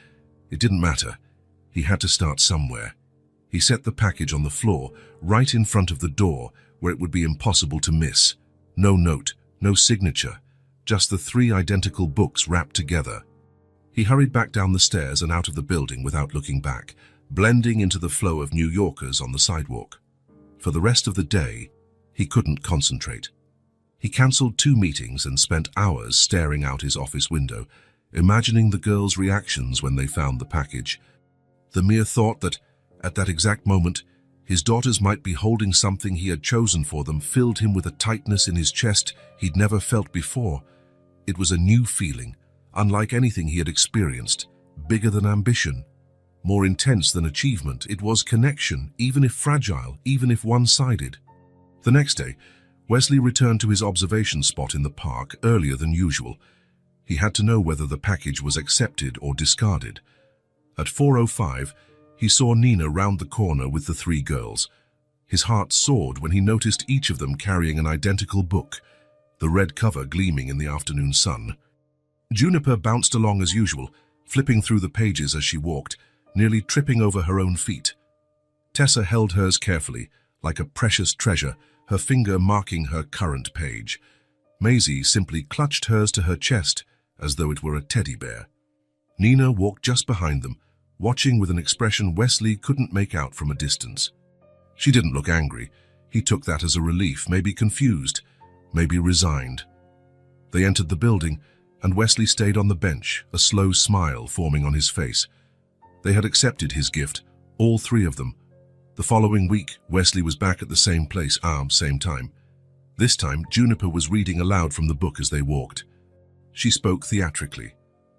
It didn't matter. He had to start somewhere. He set the package on the floor, right in front of the door, where it would be impossible to miss. No note, no signature, just the 3 identical books wrapped together. He hurried back down the stairs and out of the building without looking back, blending into the flow of New Yorkers on the sidewalk. For the rest of the day, he couldn't concentrate. He cancelled 2 meetings and spent hours staring out his office window, imagining the girls' reactions when they found the package. The mere thought that, at that exact moment, his daughters might be holding something he had chosen for them filled him with a tightness in his chest he'd never felt before. It was a new feeling, unlike anything he had experienced, bigger than ambition, more intense than achievement. It was connection, even if fragile, even if one-sided. The next day, Wesley returned to his observation spot in the park earlier than usual. He had to know whether the package was accepted or discarded. At 4:05, he saw Nina round the corner with the 3 girls. His heart soared when he noticed each of them carrying an identical book, the red cover gleaming in the afternoon sun. Juniper bounced along as usual, flipping through the pages as she walked, nearly tripping over her own feet. Tessa held hers carefully, like a precious treasure, her finger marking her current page. Maisie simply clutched hers to her chest, as though it were a teddy bear. Nina walked just behind them, watching with an expression Wesley couldn't make out from a distance. She didn't look angry. He took that as a relief, maybe confused, maybe resigned. They entered the building, and Wesley stayed on the bench, a slow smile forming on his face. They had accepted his gift, all 3 of them. The following week, Wesley was back at the same place, same time. This time, Juniper was reading aloud from the book as they walked. She spoke theatrically.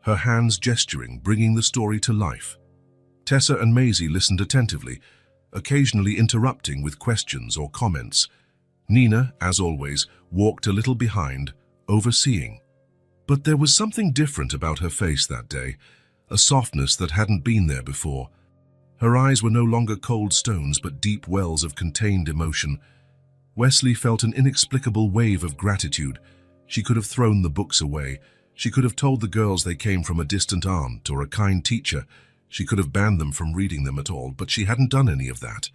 her hands gesturing, bringing the story to life. Tessa and Maisie listened attentively, occasionally interrupting with questions or comments. Nina, as always, walked a little behind, overseeing. But there was something different about her face that day, a softness that hadn't been there before. Her eyes were no longer cold stones but deep wells of contained emotion. Wesley felt an inexplicable wave of gratitude. She could have thrown the books away. She could have told the girls they came from a distant aunt or a kind teacher. She could have banned them from reading them at all, but she hadn't done any of that.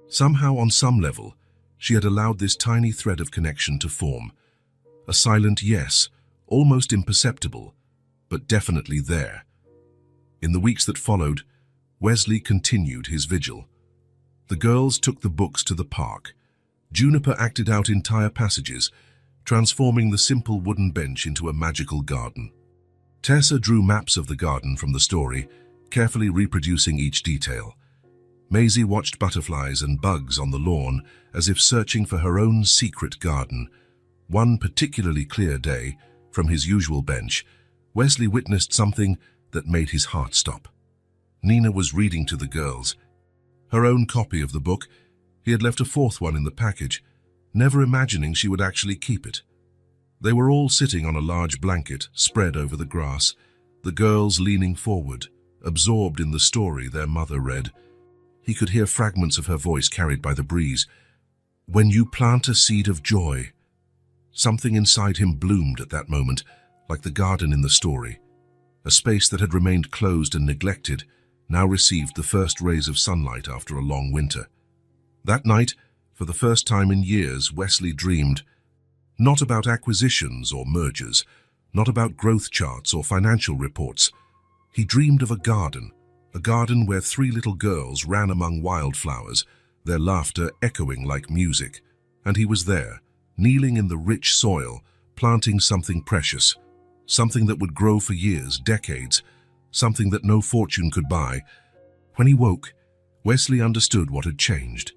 Somehow, on some level, she had allowed this tiny thread of connection to form. A silent yes, almost imperceptible, but definitely there. In the weeks that followed, Wesley continued his vigil. The girls took the books to the park. Juniper acted out entire passages, transforming the simple wooden bench into a magical garden. Tessa drew maps of the garden from the story, carefully reproducing each detail. Maisie watched butterflies and bugs on the lawn as if searching for her own secret garden. One particularly clear day, from his usual bench, Wesley witnessed something that made his heart stop. Nina was reading to the girls. Her own copy of the book. He had left a fourth one in the package, never imagining she would actually keep it. They were all sitting on a large blanket spread over the grass, the girls leaning forward, absorbed in the story their mother read. He could hear fragments of her voice carried by the breeze. "When you plant a seed of joy." Something inside him bloomed at that moment, like the garden in the story. A space that had remained closed and neglected now received the first rays of sunlight after a long winter. That night, for the first time in years, Wesley dreamed. Not about acquisitions or mergers, not about growth charts or financial reports. He dreamed of a garden where 3 little girls ran among wildflowers, their laughter echoing like music. And he was there, kneeling in the rich soil, planting something precious, something that would grow for years, decades, something that no fortune could buy. When he woke, Wesley understood what had changed.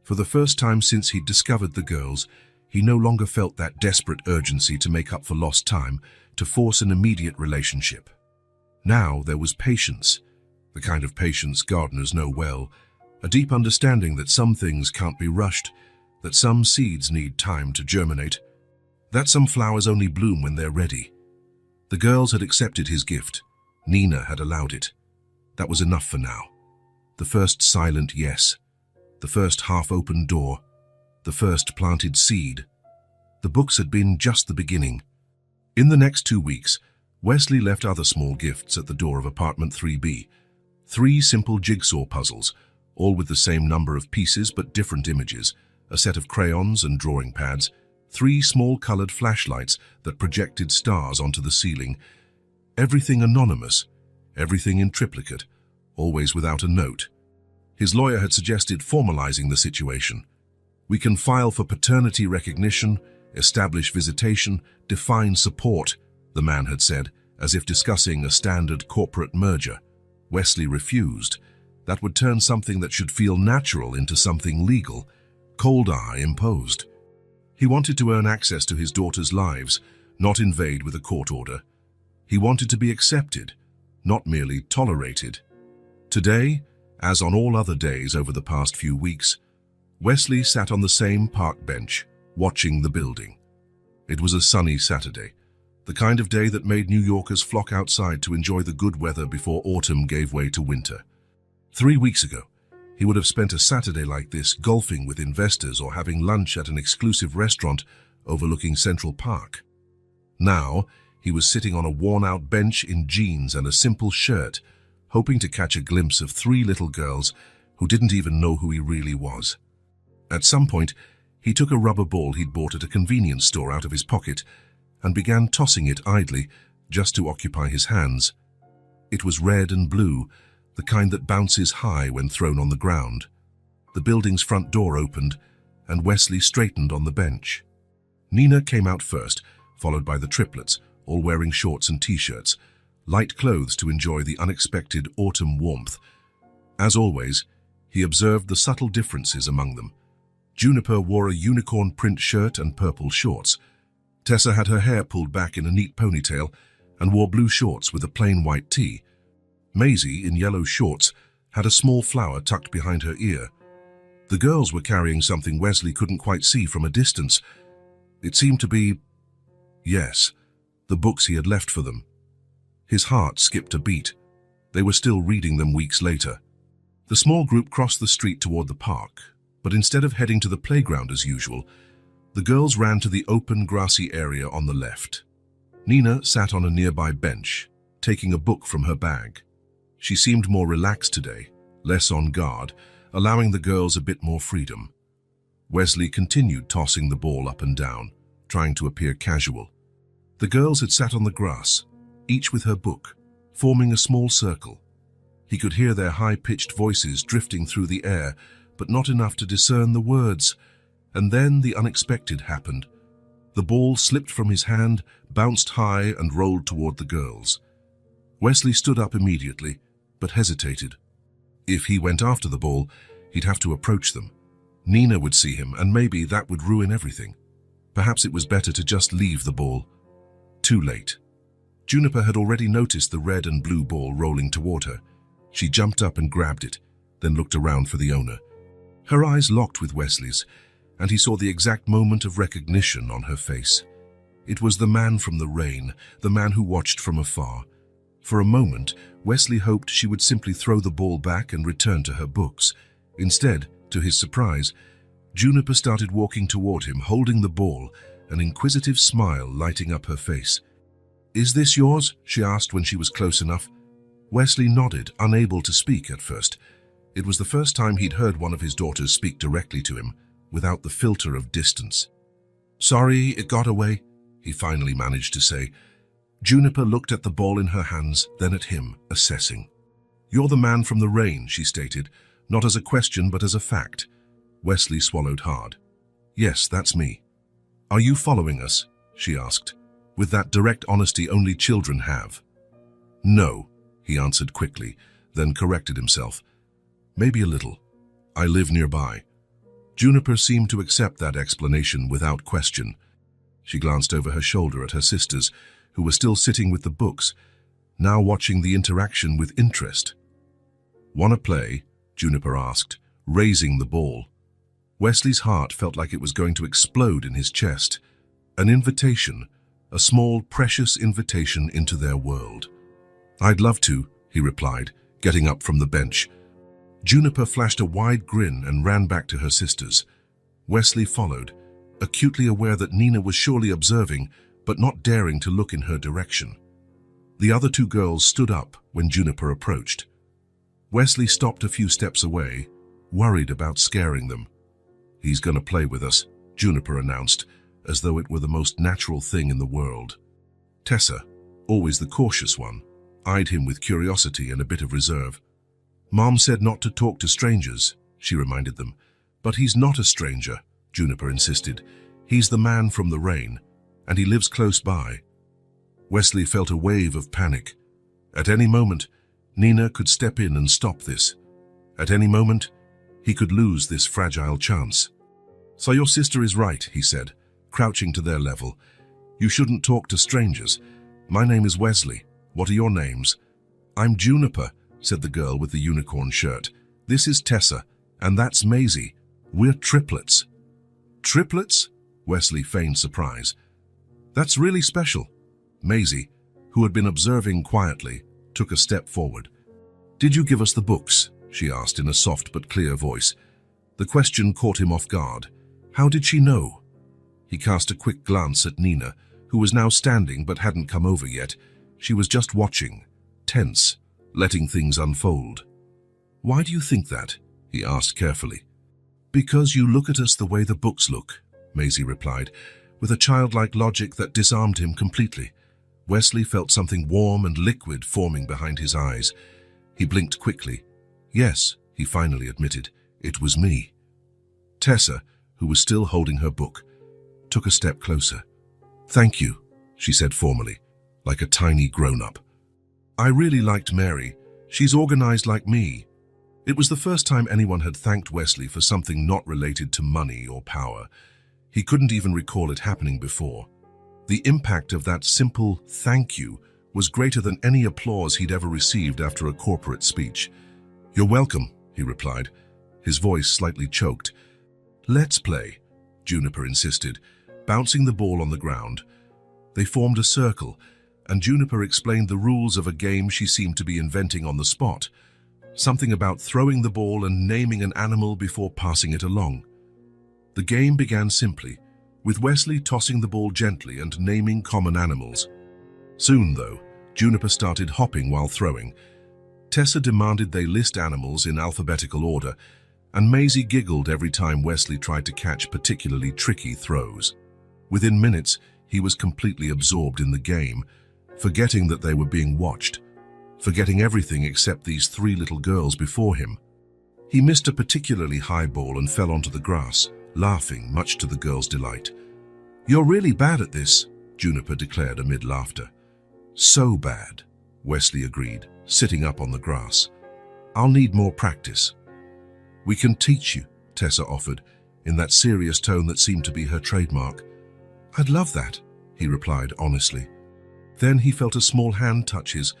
For the first time since he'd discovered the girls, he no longer felt that desperate urgency to make up for lost time, to force an immediate relationship. Now there was patience, the kind of patience gardeners know well, a deep understanding that some things can't be rushed, that some seeds need time to germinate, that some flowers only bloom when they're ready. The girls had accepted his gift. Nina had allowed it. That was enough for now. The first silent yes, the first half-open door, the first planted seed. The books had been just the beginning. In the next 2 weeks, Wesley left other small gifts at the door of apartment 3B. 3 simple jigsaw puzzles, all with the same number of pieces but different images, a set of crayons and drawing pads, 3 small colored flashlights that projected stars onto the ceiling. Everything anonymous, everything in triplicate, always without a note. His lawyer had suggested formalizing the situation. We can file for paternity recognition, establish visitation, define support, the man had said, as if discussing a standard corporate merger. Wesley refused. That would turn something that should feel natural into something legal, cold eye imposed. He wanted to earn access to his daughters' lives, not invade with a court order. He wanted to be accepted, not merely tolerated. Today, as on all other days over the past few weeks, Wesley sat on the same park bench, watching the building. It was a sunny Saturday, the kind of day that made New Yorkers flock outside to enjoy the good weather before autumn gave way to winter. 3 weeks ago, he would have spent a Saturday like this golfing with investors or having lunch at an exclusive restaurant overlooking Central Park. Now, he was sitting on a worn-out bench in jeans and a simple shirt, hoping to catch a glimpse of 3 little girls who didn't even know who he really was. At some point, he took a rubber ball he'd bought at a convenience store out of his pocket and began tossing it idly, just to occupy his hands. It was red and blue, the kind that bounces high when thrown on the ground. The building's front door opened, and Wesley straightened on the bench. Nina came out first, followed by the triplets, all wearing shorts and t-shirts, light clothes to enjoy the unexpected autumn warmth. As always, he observed the subtle differences among them. Juniper wore a unicorn print shirt and purple shorts. Tessa had her hair pulled back in a neat ponytail, and wore blue shorts with a plain white tee. Maisie, in yellow shorts, had a small flower tucked behind her ear. The girls were carrying something Wesley couldn't quite see from a distance. It seemed to be, yes, the books he had left for them. His heart skipped a beat. They were still reading them weeks later. The small group crossed the street toward the park, but instead of heading to the playground as usual, the girls ran to the open, grassy area on the left. Nina sat on a nearby bench, taking a book from her bag. She seemed more relaxed today, less on guard, allowing the girls a bit more freedom. Wesley continued tossing the ball up and down, trying to appear casual. The girls had sat on the grass, each with her book, forming a small circle. He could hear their high-pitched voices drifting through the air, but not enough to discern the words. And then the unexpected happened. The ball slipped from his hand, bounced high, and rolled toward the girls. Wesley stood up immediately, but hesitated. If he went after the ball, he'd have to approach them. Nina would see him, and maybe that would ruin everything. Perhaps it was better to just leave the ball. Too late. Juniper had already noticed the red and blue ball rolling toward her. She jumped up and grabbed it, then looked around for the owner. Her eyes locked with Wesley's, and he saw the exact moment of recognition on her face. It was the man from the rain, the man who watched from afar. For a moment, Wesley hoped she would simply throw the ball back and return to her books. Instead, to his surprise, Juniper started walking toward him, holding the ball, an inquisitive smile lighting up her face. "Is this yours?" she asked when she was close enough. Wesley nodded, unable to speak at first. It was the first time he'd heard one of his daughters speak directly to him, without the filter of distance. "Sorry, it got away," he finally managed to say. Juniper looked at the ball in her hands, then at him, assessing. "You're the man from the rain," she stated, not as a question but as a fact. Wesley swallowed hard. "Yes, that's me." "Are you following us?" she asked, with that direct honesty only children have. "No," he answered quickly, then corrected himself. "Maybe a little. I live nearby." Juniper seemed to accept that explanation without question. She glanced over her shoulder at her sisters, who were still sitting with the books, now watching the interaction with interest. "Want to play?" Juniper asked, raising the ball. Wesley's heart felt like it was going to explode in his chest. An invitation, a small, precious invitation into their world. "I'd love to," he replied, getting up from the bench. Juniper flashed a wide grin and ran back to her sisters. Wesley followed, acutely aware that Nina was surely observing, but not daring to look in her direction. The other two girls stood up when Juniper approached. Wesley stopped a few steps away, worried about scaring them. "He's gonna play with us," Juniper announced, as though it were the most natural thing in the world. Tessa, always the cautious one, eyed him with curiosity and a bit of reserve. "Mom said not to talk to strangers," she reminded them. "But he's not a stranger," Juniper insisted. "He's the man from the rain, and he lives close by." Wesley felt a wave of panic. At any moment, Nina could step in and stop this. At any moment, he could lose this fragile chance. "So your sister is right," he said, crouching to their level. "You shouldn't talk to strangers. My name is Wesley. What are your names?" "I'm Juniper," said the girl with the unicorn shirt. "This is Tessa, and that's Maisie. We're triplets." "Triplets?" Wesley feigned surprise. "That's really special." Maisie, who had been observing quietly, took a step forward. "Did you give us the books?" she asked in a soft but clear voice. The question caught him off guard. How did she know? He cast a quick glance at Nina, who was now standing but hadn't come over yet. She was just watching, tense, letting things unfold. "Why do you think that?" he asked carefully. "Because you look at us the way the books look," Maisie replied, with a childlike logic that disarmed him completely. Wesley felt something warm and liquid forming behind his eyes. He blinked quickly. "Yes," he finally admitted, "it was me." Tessa, who was still holding her book, took a step closer. "Thank you," she said formally, like a tiny grown-up. "I really liked Mary. She's organized like me." It was the first time anyone had thanked Wesley for something not related to money or power. He couldn't even recall it happening before. The impact of that simple thank you was greater than any applause he'd ever received after a corporate speech. "You're welcome," he replied, his voice slightly choked. "Let's play," Juniper insisted, bouncing the ball on the ground. They formed a circle, and Juniper explained the rules of a game she seemed to be inventing on the spot. Something about throwing the ball and naming an animal before passing it along. The game began simply, with Wesley tossing the ball gently and naming common animals. Soon, though, Juniper started hopping while throwing. Tessa demanded they list animals in alphabetical order, and Maisie giggled every time Wesley tried to catch particularly tricky throws. Within minutes, he was completely absorbed in the game, forgetting that they were being watched, forgetting everything except these three little girls before him. He missed a particularly high ball and fell onto the grass, laughing much to the girls' delight. "You're really bad at this," Juniper declared amid laughter. "So bad," Wesley agreed, sitting up on the grass. "I'll need more practice." "We can teach you," Tessa offered, in that serious tone that seemed to be her trademark. "I'd love that," he replied honestly. Then he felt a small hand touch his.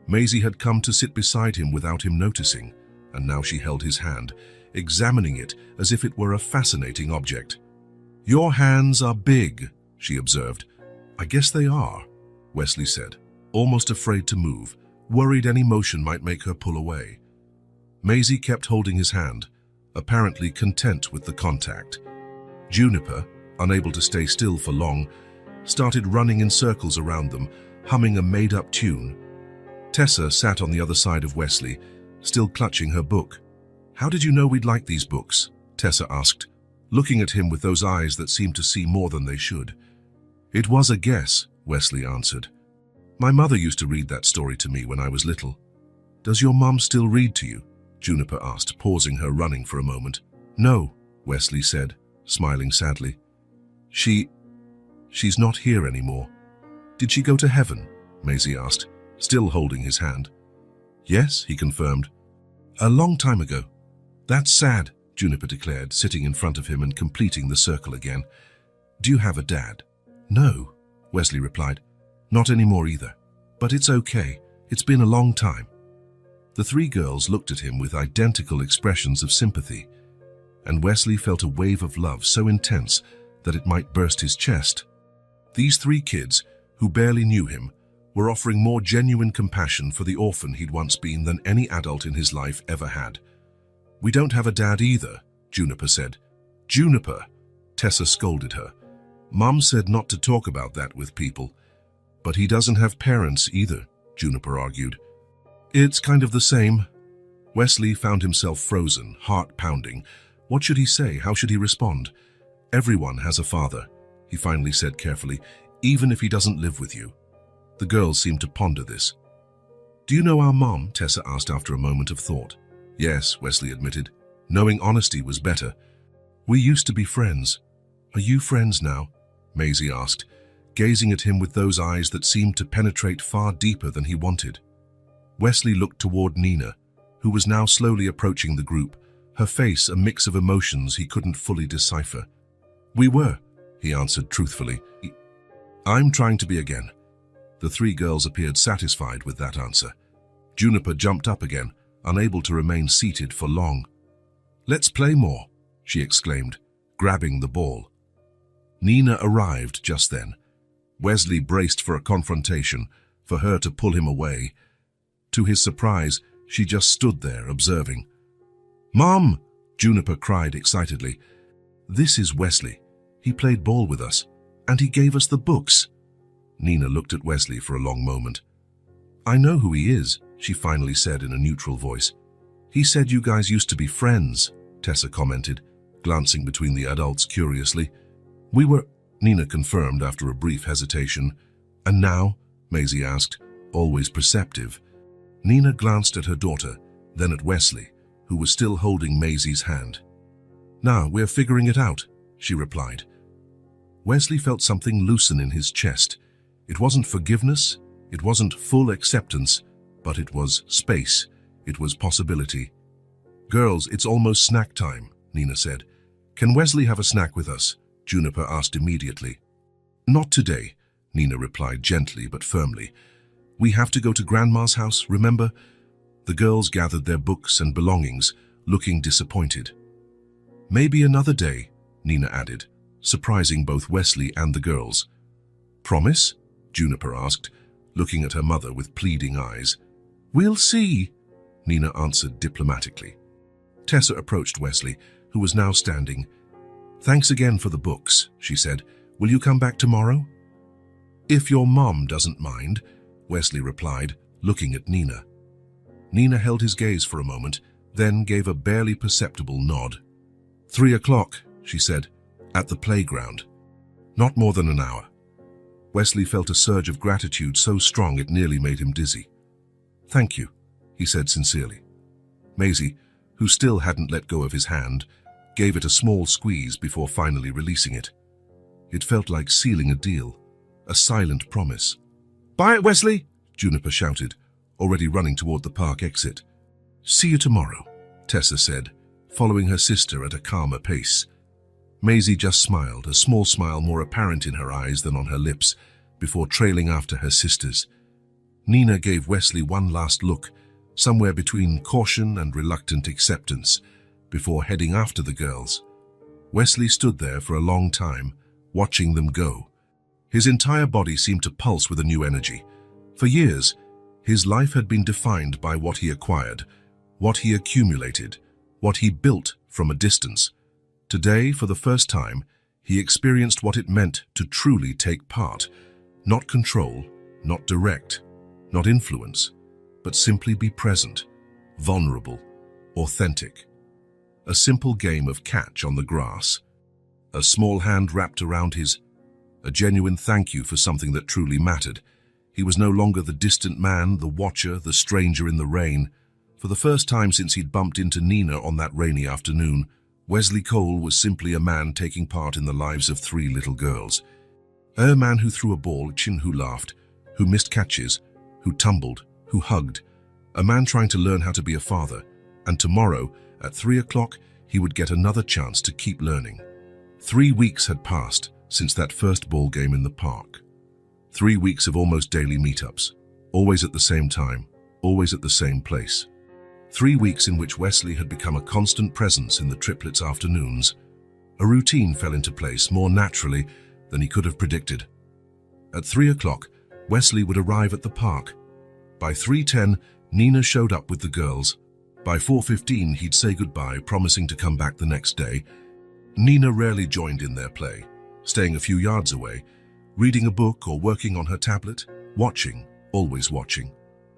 Maisie had come to sit beside him without him noticing, and now she held his hand, examining it as if it were a fascinating object. "Your hands are big," she observed. "I guess they are," Wesley said, almost afraid to move, worried any motion might make her pull away. Maisie kept holding his hand, apparently content with the contact. Juniper, unable to stay still for long, started running in circles around them, humming a made-up tune. Tessa sat on the other side of Wesley, still clutching her book. "How did you know we'd like these books?" Tessa asked, looking at him with those eyes that seemed to see more than they should. "It was a guess," Wesley answered. "My mother used to read that story to me when I was little." "Does your mum still read to you?" Juniper asked, pausing her running for a moment. "No," Wesley said, smiling sadly. She's not here anymore." "Did she go to heaven?" Maisie asked, still holding his hand. "Yes," he confirmed. "A long time ago." "That's sad," Juniper declared, sitting in front of him and completing the circle again. "Do you have a dad?" "No," Wesley replied. "Not anymore either. But it's okay. It's been a long time." The three girls looked at him with identical expressions of sympathy, and Wesley felt a wave of love so intense that it might burst his chest. These three kids, who barely knew him, were offering more genuine compassion for the orphan he'd once been than any adult in his life ever had. "We don't have a dad either," Juniper said. "Juniper," Tessa scolded her. "Mum said not to talk about that with people." "But he doesn't have parents either," Juniper argued. "It's kind of the same." Wesley found himself frozen, heart pounding. What should he say? How should he respond? "Everyone has a father," he finally said carefully, "even if he doesn't live with you." The girls seemed to ponder this. "Do you know our mom?" Tessa asked after a moment of thought. "Yes," Wesley admitted. Knowing honesty was better. "We used to be friends." "Are you friends now?" Maisie asked, gazing at him with those eyes that seemed to penetrate far deeper than he wanted. Wesley looked toward Nina, who was now slowly approaching the group, her face a mix of emotions he couldn't fully decipher. "We were," he answered truthfully. "I'm trying to be again." The three girls appeared satisfied with that answer. Juniper jumped up again, unable to remain seated for long. "Let's play more," she exclaimed, grabbing the ball. Nina arrived just then. Wesley braced for a confrontation, for her to pull him away. To his surprise, she just stood there, observing. "Mom!" Juniper cried excitedly. "This is Wesley. He played ball with us, and he gave us the books." Nina looked at Wesley for a long moment. "I know who he is," she finally said in a neutral voice. "He said you guys used to be friends," Tessa commented, glancing between the adults curiously. "We were," Nina confirmed after a brief hesitation. "And now?" Maisie asked, always perceptive. Nina glanced at her daughter, then at Wesley, who was still holding Maisie's hand. "Now we're figuring it out," she replied. Wesley felt something loosen in his chest. It wasn't forgiveness, it wasn't full acceptance, but it was space, it was possibility. "Girls, it's almost snack time," Nina said. "Can Wesley have a snack with us?" Juniper asked immediately. "Not today," Nina replied gently but firmly. We have to go to Grandma's house, remember? The girls gathered their books and belongings, looking disappointed. Maybe another day, Nina added, surprising both Wesley and the girls. Promise? Juniper asked, looking at her mother with pleading eyes. We'll see, Nina answered diplomatically. Tessa approached Wesley, who was now standing. Thanks again for the books, she said. Will you come back tomorrow? If your mom doesn't mind, Wesley replied, looking at Nina. Nina held his gaze for a moment, then gave a barely perceptible nod. 3 o'clock, she said, at the playground. Not more than an hour. Wesley felt a surge of gratitude so strong it nearly made him dizzy. Thank you, he said sincerely. Maisie, who still hadn't let go of his hand, gave it a small squeeze before finally releasing it. It felt like sealing a deal, a silent promise. Bye, Wesley, Juniper shouted, already running toward the park exit. See you tomorrow, Tessa said, following her sister at a calmer pace. Maisie just smiled, a small smile more apparent in her eyes than on her lips, before trailing after her sisters. Nina gave Wesley one last look, somewhere between caution and reluctant acceptance, before heading after the girls. Wesley stood there for a long time, watching them go. His entire body seemed to pulse with a new energy. For years, his life had been defined by what he acquired, what he accumulated, what he built from a distance. Today, for the first time, he experienced what it meant to truly take part, not control, not direct, not influence, but simply be present, vulnerable, authentic. A simple game of catch on the grass, a small hand wrapped around his, a genuine thank you for something that truly mattered. He was no longer the distant man, the watcher, the stranger in the rain. For the first time since he'd bumped into Nina on that rainy afternoon, Wesley Cole was simply a man taking part in the lives of 3 little girls. A man who threw a ball, who laughed, who missed catches, who tumbled, who hugged. A man trying to learn how to be a father. And tomorrow, at 3 o'clock, he would get another chance to keep learning. 3 weeks had passed since that first ball game in the park. 3 weeks of almost daily meetups, always at the same time, always at the same place. 3 weeks in which Wesley had become a constant presence in the triplets' afternoons. A routine fell into place more naturally than he could have predicted. At 3 o'clock, Wesley would arrive at the park. By 3:10, Nina showed up with the girls. By 4:15, he'd say goodbye, promising to come back the next day. Nina rarely joined in their play, staying a few yards away, reading a book or working on her tablet, watching, always watching.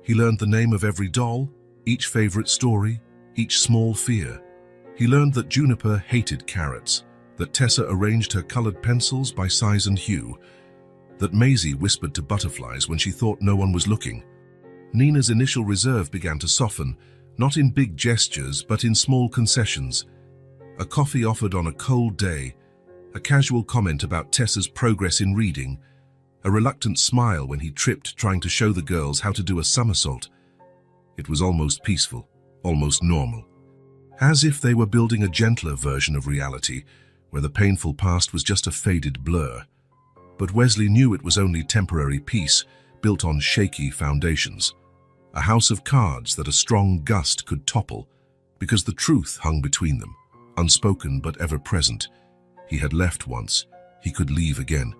He learned the name of every doll, each favorite story, each small fear. He learned that Juniper hated carrots, that Tessa arranged her colored pencils by size and hue, that Maisie whispered to butterflies when she thought no one was looking. Nina's initial reserve began to soften, not in big gestures, but in small concessions. A coffee offered on a cold day, a casual comment about Tessa's progress in reading, a reluctant smile when he tripped trying to show the girls how to do a somersault. It was almost peaceful, almost normal. As if they were building a gentler version of reality, where the painful past was just a faded blur. But Wesley knew it was only temporary peace, built on shaky foundations. A house of cards that a strong gust could topple, because the truth hung between them, unspoken but ever present. He had left once, he could leave again.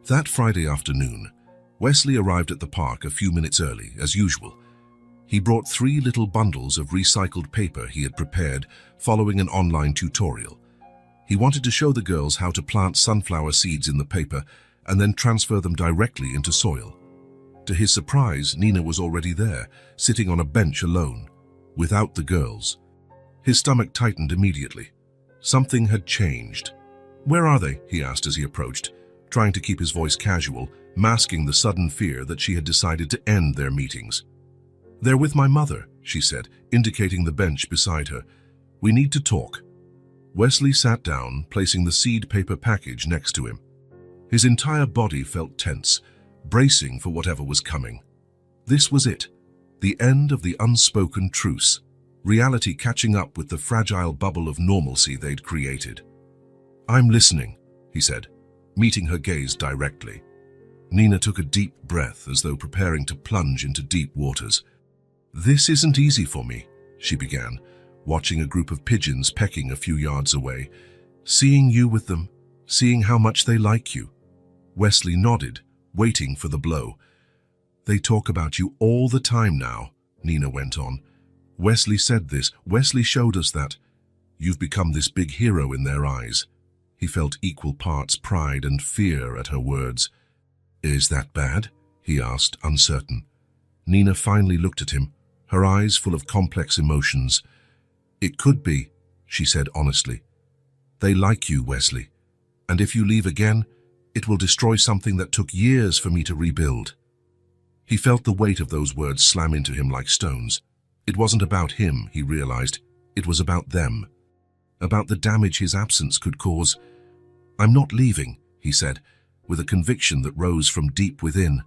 That Friday afternoon, Wesley arrived at the park a few minutes early, as usual. He brought 3 little bundles of recycled paper he had prepared following an online tutorial. He wanted to show the girls how to plant sunflower seeds in the paper and then transfer them directly into soil. To his surprise, Nina was already there, sitting on a bench alone, without the girls. His stomach tightened immediately. Something had changed. "Where are they?" he asked as he approached, trying to keep his voice casual, masking the sudden fear that she had decided to end their meetings. "They're with my mother," she said, indicating the bench beside her. "We need to talk." Wesley sat down, placing the seed paper package next to him. His entire body felt tense, bracing for whatever was coming. This was it, the end of the unspoken truce, reality catching up with the fragile bubble of normalcy they'd created. "I'm listening," he said, meeting her gaze directly. Nina took a deep breath as though preparing to plunge into deep waters. "This isn't easy for me," she began, watching a group of pigeons pecking a few yards away. "Seeing you with them, seeing how much they like you." Wesley nodded, waiting for the blow. "They talk about you all the time now," Nina went on. "Wesley said this. Wesley showed us that. You've become this big hero in their eyes." He felt equal parts pride and fear at her words. "Is that bad?" he asked, uncertain. Nina finally looked at him, her eyes full of complex emotions. "It could be," she said honestly. "They like you, Wesley. And if you leave again, it will destroy something that took years for me to rebuild." He felt the weight of those words slam into him like stones. It wasn't about him, he realized. It was about them. About the damage his absence could cause. "I'm not leaving," he said, with a conviction that rose from deep within.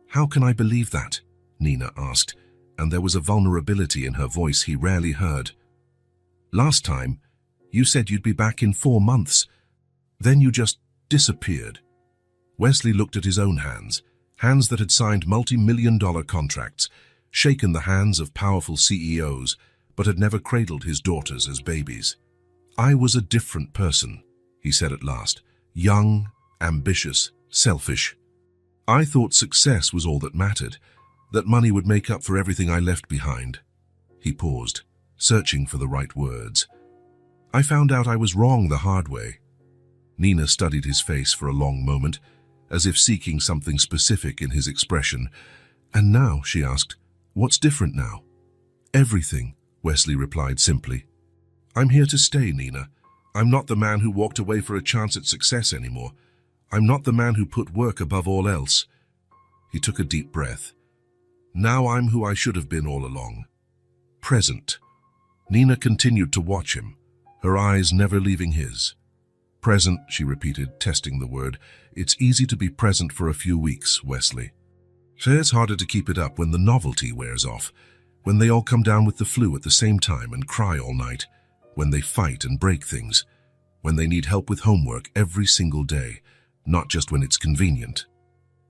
"How can I believe that?" Nina asked, and there was a vulnerability in her voice he rarely heard. "Last time, you said you'd be back in 4 months. Then you just disappeared." Wesley looked at his own hands, hands that had signed multi-million-dollar contracts, shaken the hands of powerful CEOs, but had never cradled his daughters as babies. "I was a different person," he said at last, "young, ambitious, selfish. I thought success was all that mattered, that money would make up for everything I left behind." He paused, searching for the right words. "I found out I was wrong the hard way." Nina studied his face for a long moment, as if seeking something specific in his expression. "And now," she asked, "what's different now?" "Everything," Wesley replied simply. "I'm here to stay, Nina. I'm not the man who walked away for a chance at success anymore. I'm not the man who put work above all else." He took a deep breath. "Now I'm who I should have been all along. Present." Nina continued to watch him, her eyes never leaving his. "Present," she repeated, testing the word. "It's easy to be present for a few weeks, Wesley. It's harder to keep it up when the novelty wears off, when they all come down with the flu at the same time and cry all night, when they fight and break things, when they need help with homework every single day, not just when it's convenient."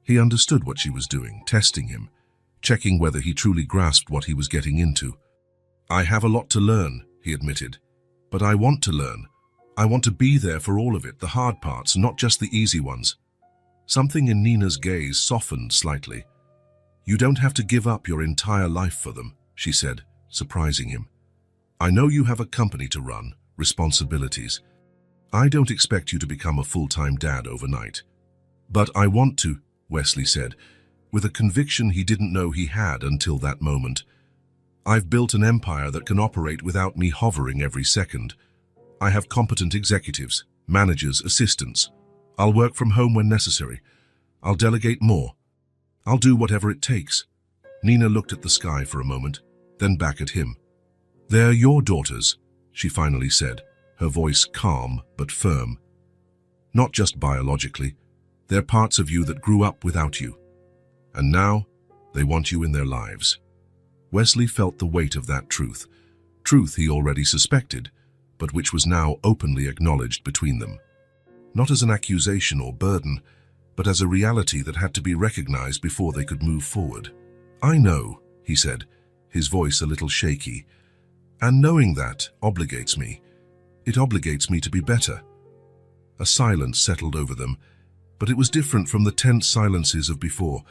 He understood what she was doing, testing him, checking whether he truly grasped what he was getting into. "I have a lot to learn," he admitted, "but I want to learn. I want to be there for all of it, the hard parts, not just the easy ones." Something in Nina's gaze softened slightly. "You don't have to give up your entire life for them," she said, surprising him. "I know you have a company to run, responsibilities. I don't expect you to become a full-time dad overnight." "But I want to," Wesley said, with a conviction he didn't know he had until that moment. "I've built an empire that can operate without me hovering every second. I have competent executives, managers, assistants. I'll work from home when necessary. I'll delegate more. I'll do whatever it takes." Nina looked at the sky for a moment, then back at him. "They're your daughters," she finally said, her voice calm but firm. "Not just biologically. They're parts of you that grew up without you. And now, they want you in their lives." Wesley felt the weight of that truth he already suspected, but which was now openly acknowledged between them. Not as an accusation or burden, but as a reality that had to be recognized before they could move forward. "I know," he said, his voice a little shaky, "and knowing that obligates me. It obligates me to be better." A silence settled over them, but it was different from the tense silences of before,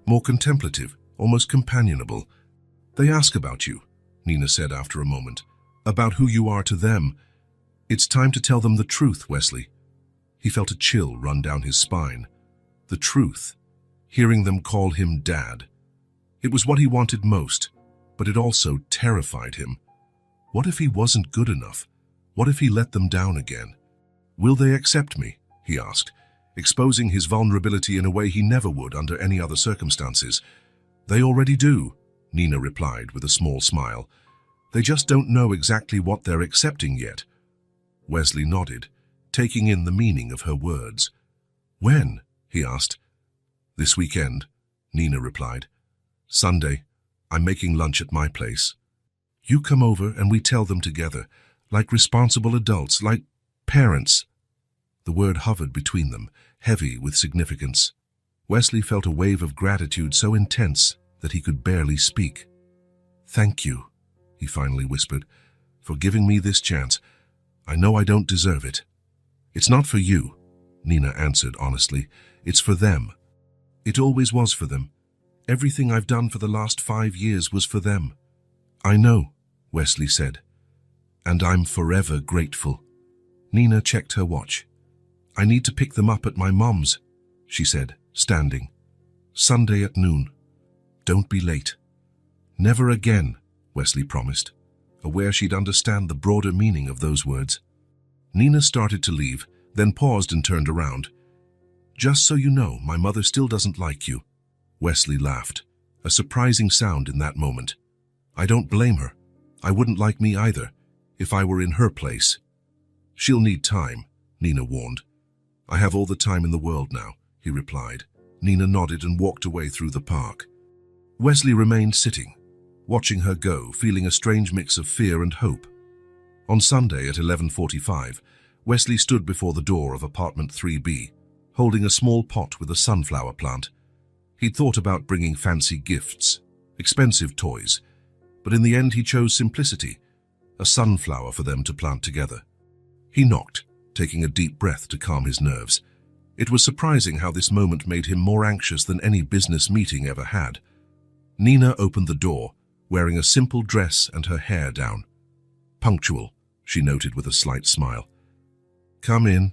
more contemplative, almost companionable. "They ask about you," Nina said after a moment, "about who you are to them. It's time to tell them the truth, Wesley." He felt a chill run down his spine. The truth. Hearing them call him Dad. It was what he wanted most, but it also terrified him. What if he wasn't good enough? What if he let them down again? "Will they accept me?" he asked, exposing his vulnerability in a way he never would under any other circumstances. "They already do," Nina replied with a small smile. "They just don't know exactly what they're accepting yet." Wesley nodded, taking in the meaning of her words. "When?" he asked. "This weekend," Nina replied. "Sunday. I'm making lunch at my place. You come over and we tell them together, like responsible adults, like parents." The word hovered between them, heavy with significance. Wesley felt a wave of gratitude so intense that he could barely speak. "Thank you," he finally whispered, "for giving me this chance. I know I don't deserve it." "It's not for you," Nina answered honestly. "It's for them. It always was for them. Everything I've done for the last 5 years was for them." "I know," Wesley said, "and I'm forever grateful." Nina checked her watch. "I need to pick them up at my mom's," she said, standing. "Sunday at noon. Don't be late." "Never again," Wesley promised, aware she'd understand the broader meaning of those words. Nina started to leave, then paused and turned around. "Just so you know, my mother still doesn't like you." Wesley laughed, a surprising sound in that moment. "I don't blame her. I wouldn't like me either, if I were in her place." "She'll need time," Nina warned. "I have all the time in the world now," he replied. Nina nodded and walked away through the park. Wesley remained sitting, watching her go, feeling a strange mix of fear and hope. On Sunday at 11:45, Wesley stood before the door of apartment 3B, holding a small pot with a sunflower plant. He'd thought about bringing fancy gifts, expensive toys, but in the end he chose simplicity, a sunflower for them to plant together. He knocked, taking a deep breath to calm his nerves. It was surprising how this moment made him more anxious than any business meeting ever had. Nina opened the door, wearing a simple dress and her hair down. "Punctual," she noted with a slight smile. "Come in."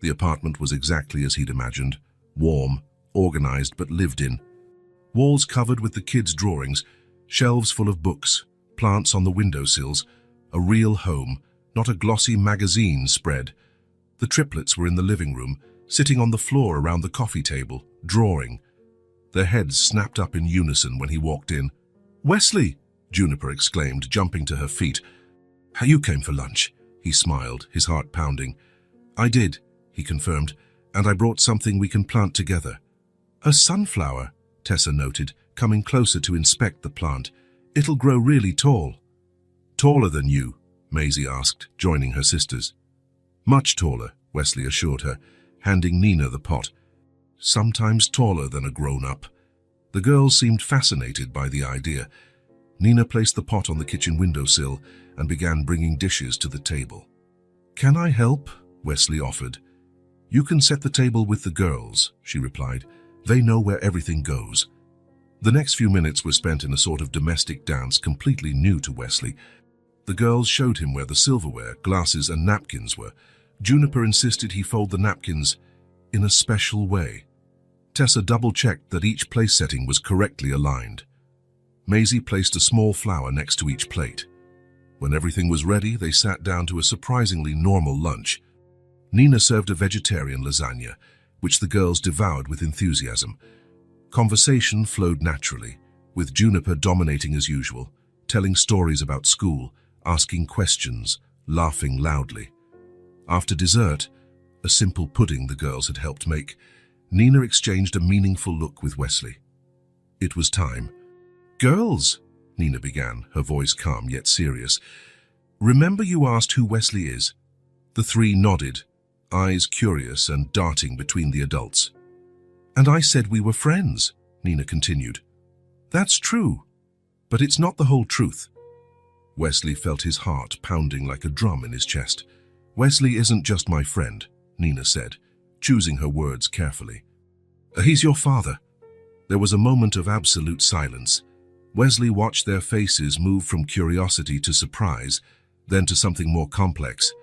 The apartment was exactly as he'd imagined, warm, organized but lived in. Walls covered with the kids' drawings, shelves full of books, plants on the windowsills, a real home, not a glossy magazine spread. The triplets were in the living room, sitting on the floor around the coffee table, drawing. Their heads snapped up in unison when he walked in. "Wesley!" Juniper exclaimed, jumping to her feet. "You came for lunch," he smiled, his heart pounding. "I did," he confirmed, "and I brought something we can plant together." "A sunflower," Tessa noted, coming closer to inspect the plant. "It'll grow really tall." "Taller than you?" Maisie asked, joining her sisters. "Much taller," Wesley assured her, handing Nina the pot. "Sometimes taller than a grown-up." The girls seemed fascinated by the idea. Nina placed the pot on the kitchen windowsill and began bringing dishes to the table. "Can I help?" Wesley offered. "You can set the table with the girls," she replied. "They know where everything goes." The next few minutes were spent in a sort of domestic dance completely new to Wesley. The girls showed him where the silverware, glasses and napkins were. Juniper insisted he fold the napkins in a special way. Tessa double-checked that each place setting was correctly aligned. Maisie placed a small flower next to each plate. When everything was ready, they sat down to a surprisingly normal lunch. Nina served a vegetarian lasagna, which the girls devoured with enthusiasm. Conversation flowed naturally, with Juniper dominating as usual, telling stories about school, asking questions, laughing loudly. After dessert, a simple pudding the girls had helped make, Nina exchanged a meaningful look with Wesley. It was time. "Girls," Nina began, her voice calm yet serious, "remember you asked who Wesley is?" The three nodded, eyes curious and darting between the adults. "And I said we were friends," Nina continued. "That's true, but it's not the whole truth." Wesley felt his heart pounding like a drum in his chest. "Wesley isn't just my friend," Nina said, choosing her words carefully. "He's your father." There was a moment of absolute silence. Wesley watched their faces move from curiosity to surprise, then to something more complex.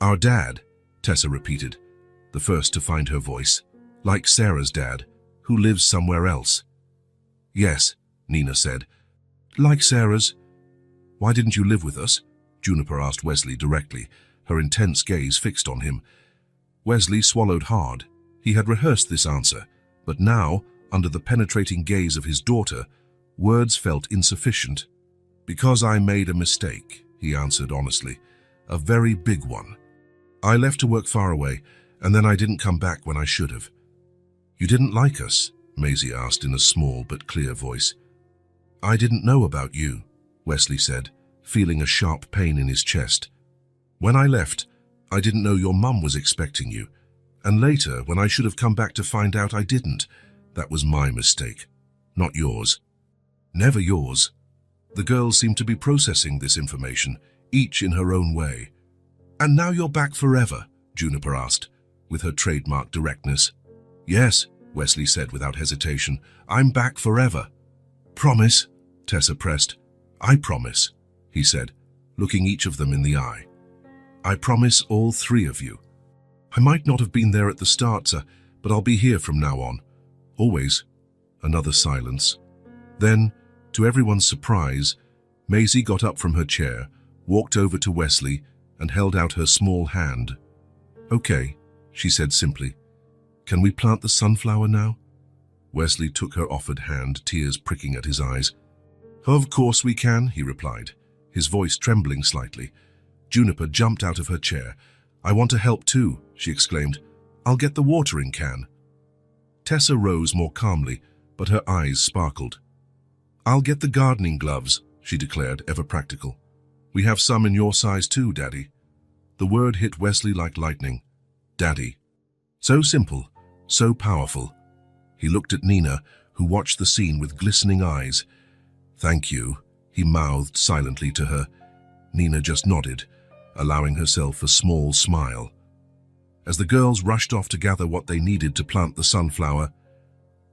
"Our dad," Tessa repeated, the first to find her voice. "Like Sarah's dad, who lives somewhere else." "Yes," Nina said. "Like Sarah's." "Why didn't you live with us?" Juniper asked Wesley directly, her intense gaze fixed on him. Wesley swallowed hard. He had rehearsed this answer, but now, under the penetrating gaze of his daughter, words felt insufficient. "Because I made a mistake," he answered honestly. "A very big one. I left to work far away, and then I didn't come back when I should have." "You didn't like us?" Maisie asked in a small but clear voice. "I didn't know about you," Wesley said, feeling a sharp pain in his chest. "When I left, I didn't know your mum was expecting you, and later, when I should have come back to find out, I didn't. That was my mistake, not yours. Never yours. The girls seemed to be processing this information, each in her own way. And now you're back forever? Juniper asked, with her trademark directness. Yes, Wesley said without hesitation. I'm back forever. Promise? Tessa pressed. I promise, he said, looking each of them in the eye. I promise all three of you. I might not have been there at the start, sir, but I'll be here from now on. Always. Another silence. Then, to everyone's surprise, Maisie got up from her chair, walked over to Wesley, and held out her small hand. Okay, she said simply. Can we plant the sunflower now? Wesley took her offered hand, tears pricking at his eyes. Of course we can, he replied, his voice trembling slightly. Juniper jumped out of her chair. I want to help too, she exclaimed. I'll get the watering can. Tessa rose more calmly, but her eyes sparkled. I'll get the gardening gloves, she declared, ever practical. We have some in your size too, Daddy. The word hit Wesley like lightning. Daddy. So simple, so powerful. He looked at Nina, who watched the scene with glistening eyes. Thank you, he mouthed silently to her. Nina just nodded, allowing herself a small smile. As the girls rushed off to gather what they needed to plant the sunflower,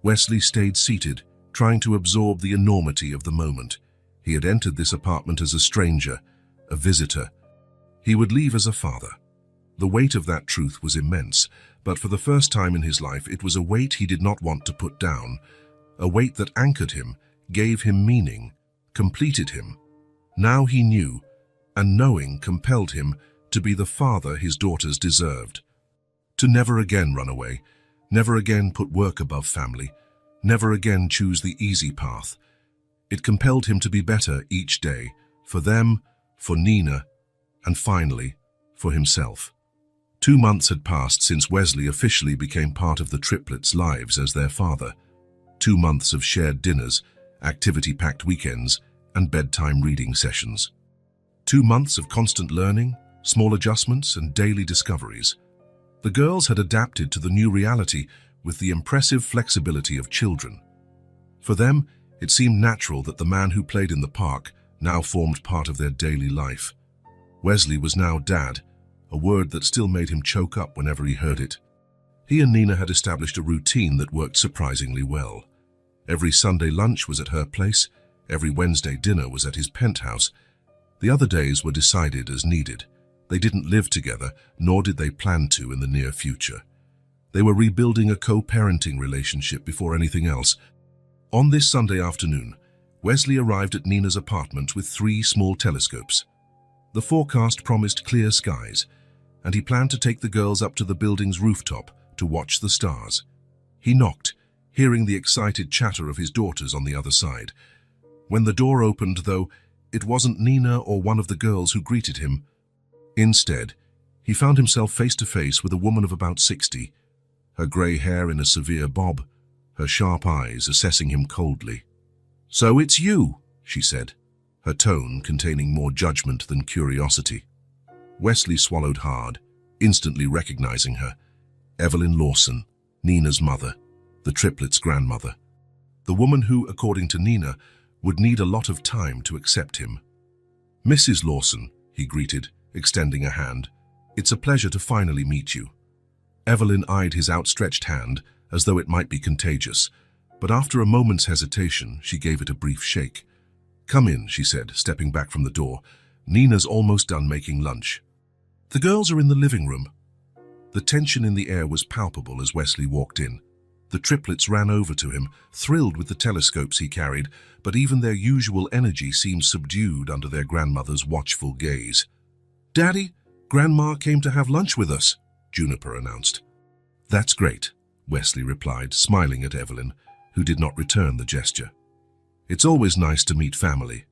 Wesley stayed seated, trying to absorb the enormity of the moment. He had entered this apartment as a stranger, a visitor. He would leave as a father. The weight of that truth was immense, but for the first time in his life it was a weight he did not want to put down, a weight that anchored him, gave him meaning, completed him. Now he knew, and knowing compelled him to be the father his daughters deserved. To never again run away, never again put work above family, never again choose the easy path. It compelled him to be better each day, for them, for Nina, and finally, for himself. 2 months had passed since Wesley officially became part of the triplets' lives as their father. 2 months of shared dinners, activity-packed weekends, and bedtime reading sessions. 2 months of constant learning, small adjustments, and daily discoveries. The girls had adapted to the new reality with the impressive flexibility of children. For them, it seemed natural that the man who played in the park now formed part of their daily life. Wesley was now Dad, a word that still made him choke up whenever he heard it. He and Nina had established a routine that worked surprisingly well. Every Sunday lunch was at her place, every Wednesday dinner was at his penthouse. The other days were decided as needed. They didn't live together, nor did they plan to in the near future. They were rebuilding a co-parenting relationship before anything else. On this Sunday afternoon, Wesley arrived at Nina's apartment with 3 small telescopes. The forecast promised clear skies, and he planned to take the girls up to the building's rooftop to watch the stars. He knocked, hearing the excited chatter of his daughters on the other side. When the door opened, though, it wasn't Nina or one of the girls who greeted him. Instead, he found himself face to face with a woman of about 60, her grey hair in a severe bob, her sharp eyes assessing him coldly. "So it's you," she said, her tone containing more judgment than curiosity. Wesley swallowed hard, instantly recognizing her. Evelyn Lawson, Nina's mother, the triplets' grandmother. The woman who, according to Nina, would need a lot of time to accept him. "Mrs. Lawson," he greeted, extending a hand. "It's a pleasure to finally meet you." Evelyn eyed his outstretched hand as though it might be contagious, but after a moment's hesitation, she gave it a brief shake. "Come in," she said, stepping back from the door. "Nina's almost done making lunch." "The girls are in the living room." The tension in the air was palpable as Wesley walked in. The triplets ran over to him, thrilled with the telescopes he carried, but even their usual energy seemed subdued under their grandmother's watchful gaze. "Daddy, Grandma came to have lunch with us," Juniper announced. "That's great," Wesley replied, smiling at Evelyn, who did not return the gesture. "It's always nice to meet family."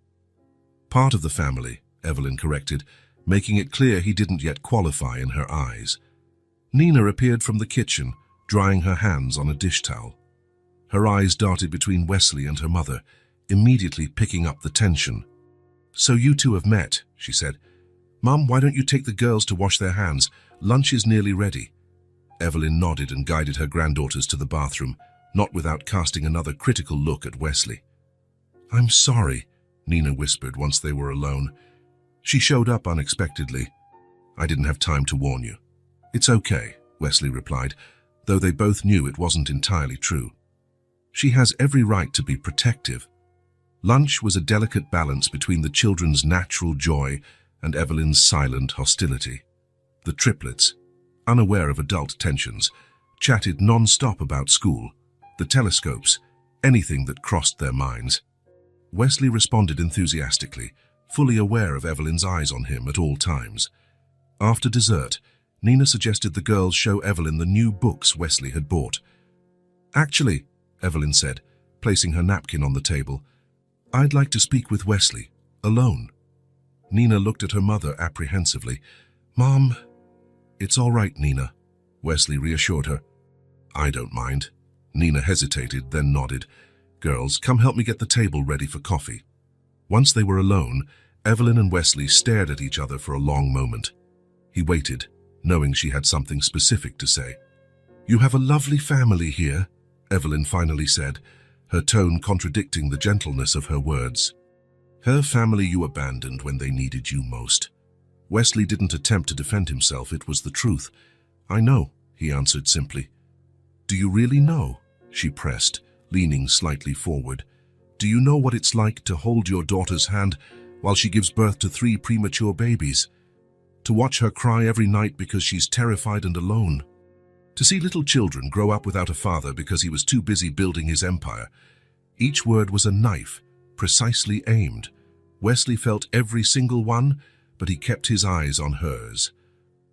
"Part of the family," Evelyn corrected, making it clear he didn't yet qualify in her eyes. Nina appeared from the kitchen, drying her hands on a dish towel. Her eyes darted between Wesley and her mother, immediately picking up the tension. "So you two have met," she said. "Mum, why don't you take the girls to wash their hands? Lunch is nearly ready." Evelyn nodded and guided her granddaughters to the bathroom. not without casting another critical look at Wesley. "I'm sorry," Nina whispered once they were alone. "She showed up unexpectedly. I didn't have time to warn you." "It's okay," Wesley replied, though they both knew it wasn't entirely true. "She has every right to be protective." Lunch was a delicate balance between the children's natural joy and Evelyn's silent hostility. The triplets, unaware of adult tensions, chatted non-stop about school, the telescopes, anything that crossed their minds. Wesley responded enthusiastically, fully aware of Evelyn's eyes on him at all times. After dessert, Nina suggested the girls show Evelyn the new books Wesley had bought. "Actually," Evelyn said, placing her napkin on the table, "I'd like to speak with Wesley, alone." Nina looked at her mother apprehensively. "Mom..." "It's all right, Nina," Wesley reassured her. "I don't mind." Nina hesitated, then nodded. "Girls, come help me get the table ready for coffee." Once they were alone, Evelyn and Wesley stared at each other for a long moment. He waited, knowing she had something specific to say. "You have a lovely family here," Evelyn finally said, her tone contradicting the gentleness of her words. "Her family you abandoned when they needed you most." Wesley didn't attempt to defend himself, it was the truth. "I know," he answered simply. "Do you really know?" she pressed, leaning slightly forward. "Do you know what it's like to hold your daughter's hand while she gives birth to 3 premature babies? To watch her cry every night because she's terrified and alone? To see little children grow up without a father because he was too busy building his empire?" Each word was a knife, precisely aimed. Wesley felt every single one, but he kept his eyes on hers.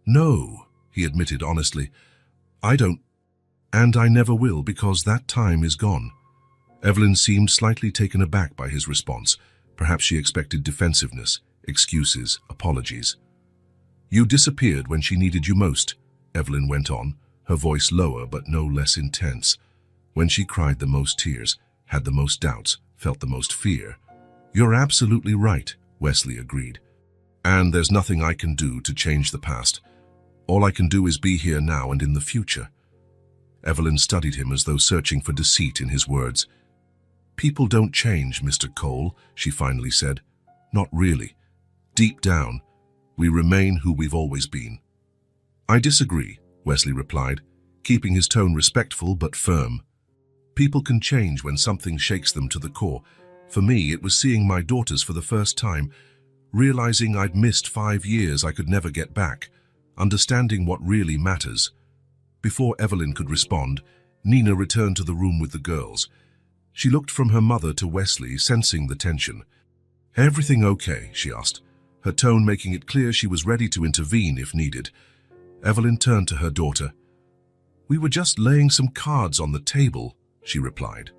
"No," he admitted honestly. "I don't, and I never will, because that time is gone." Evelyn seemed slightly taken aback by his response. Perhaps she expected defensiveness, excuses, apologies. "You disappeared when she needed you most," Evelyn went on, her voice lower but no less intense. "When she cried the most tears, had the most doubts, felt the most fear." "You're absolutely right," Wesley agreed. "And there's nothing I can do to change the past. All I can do is be here now and in the future." Evelyn studied him as though searching for deceit in his words. "People don't change, Mr. Cole," she finally said. "Not really. Deep down, we remain who we've always been." "I disagree," Wesley replied, keeping his tone respectful but firm. "People can change when something shakes them to the core. For me, it was seeing my daughters for the first time, realizing I'd missed 5 years I could never get back, understanding what really matters." Before Evelyn could respond, Nina returned to the room with the girls. She looked from her mother to Wesley, sensing the tension. "Everything okay?" she asked, her tone making it clear she was ready to intervene if needed. Evelyn turned to her daughter. "We were just laying some cards on the table," she replied.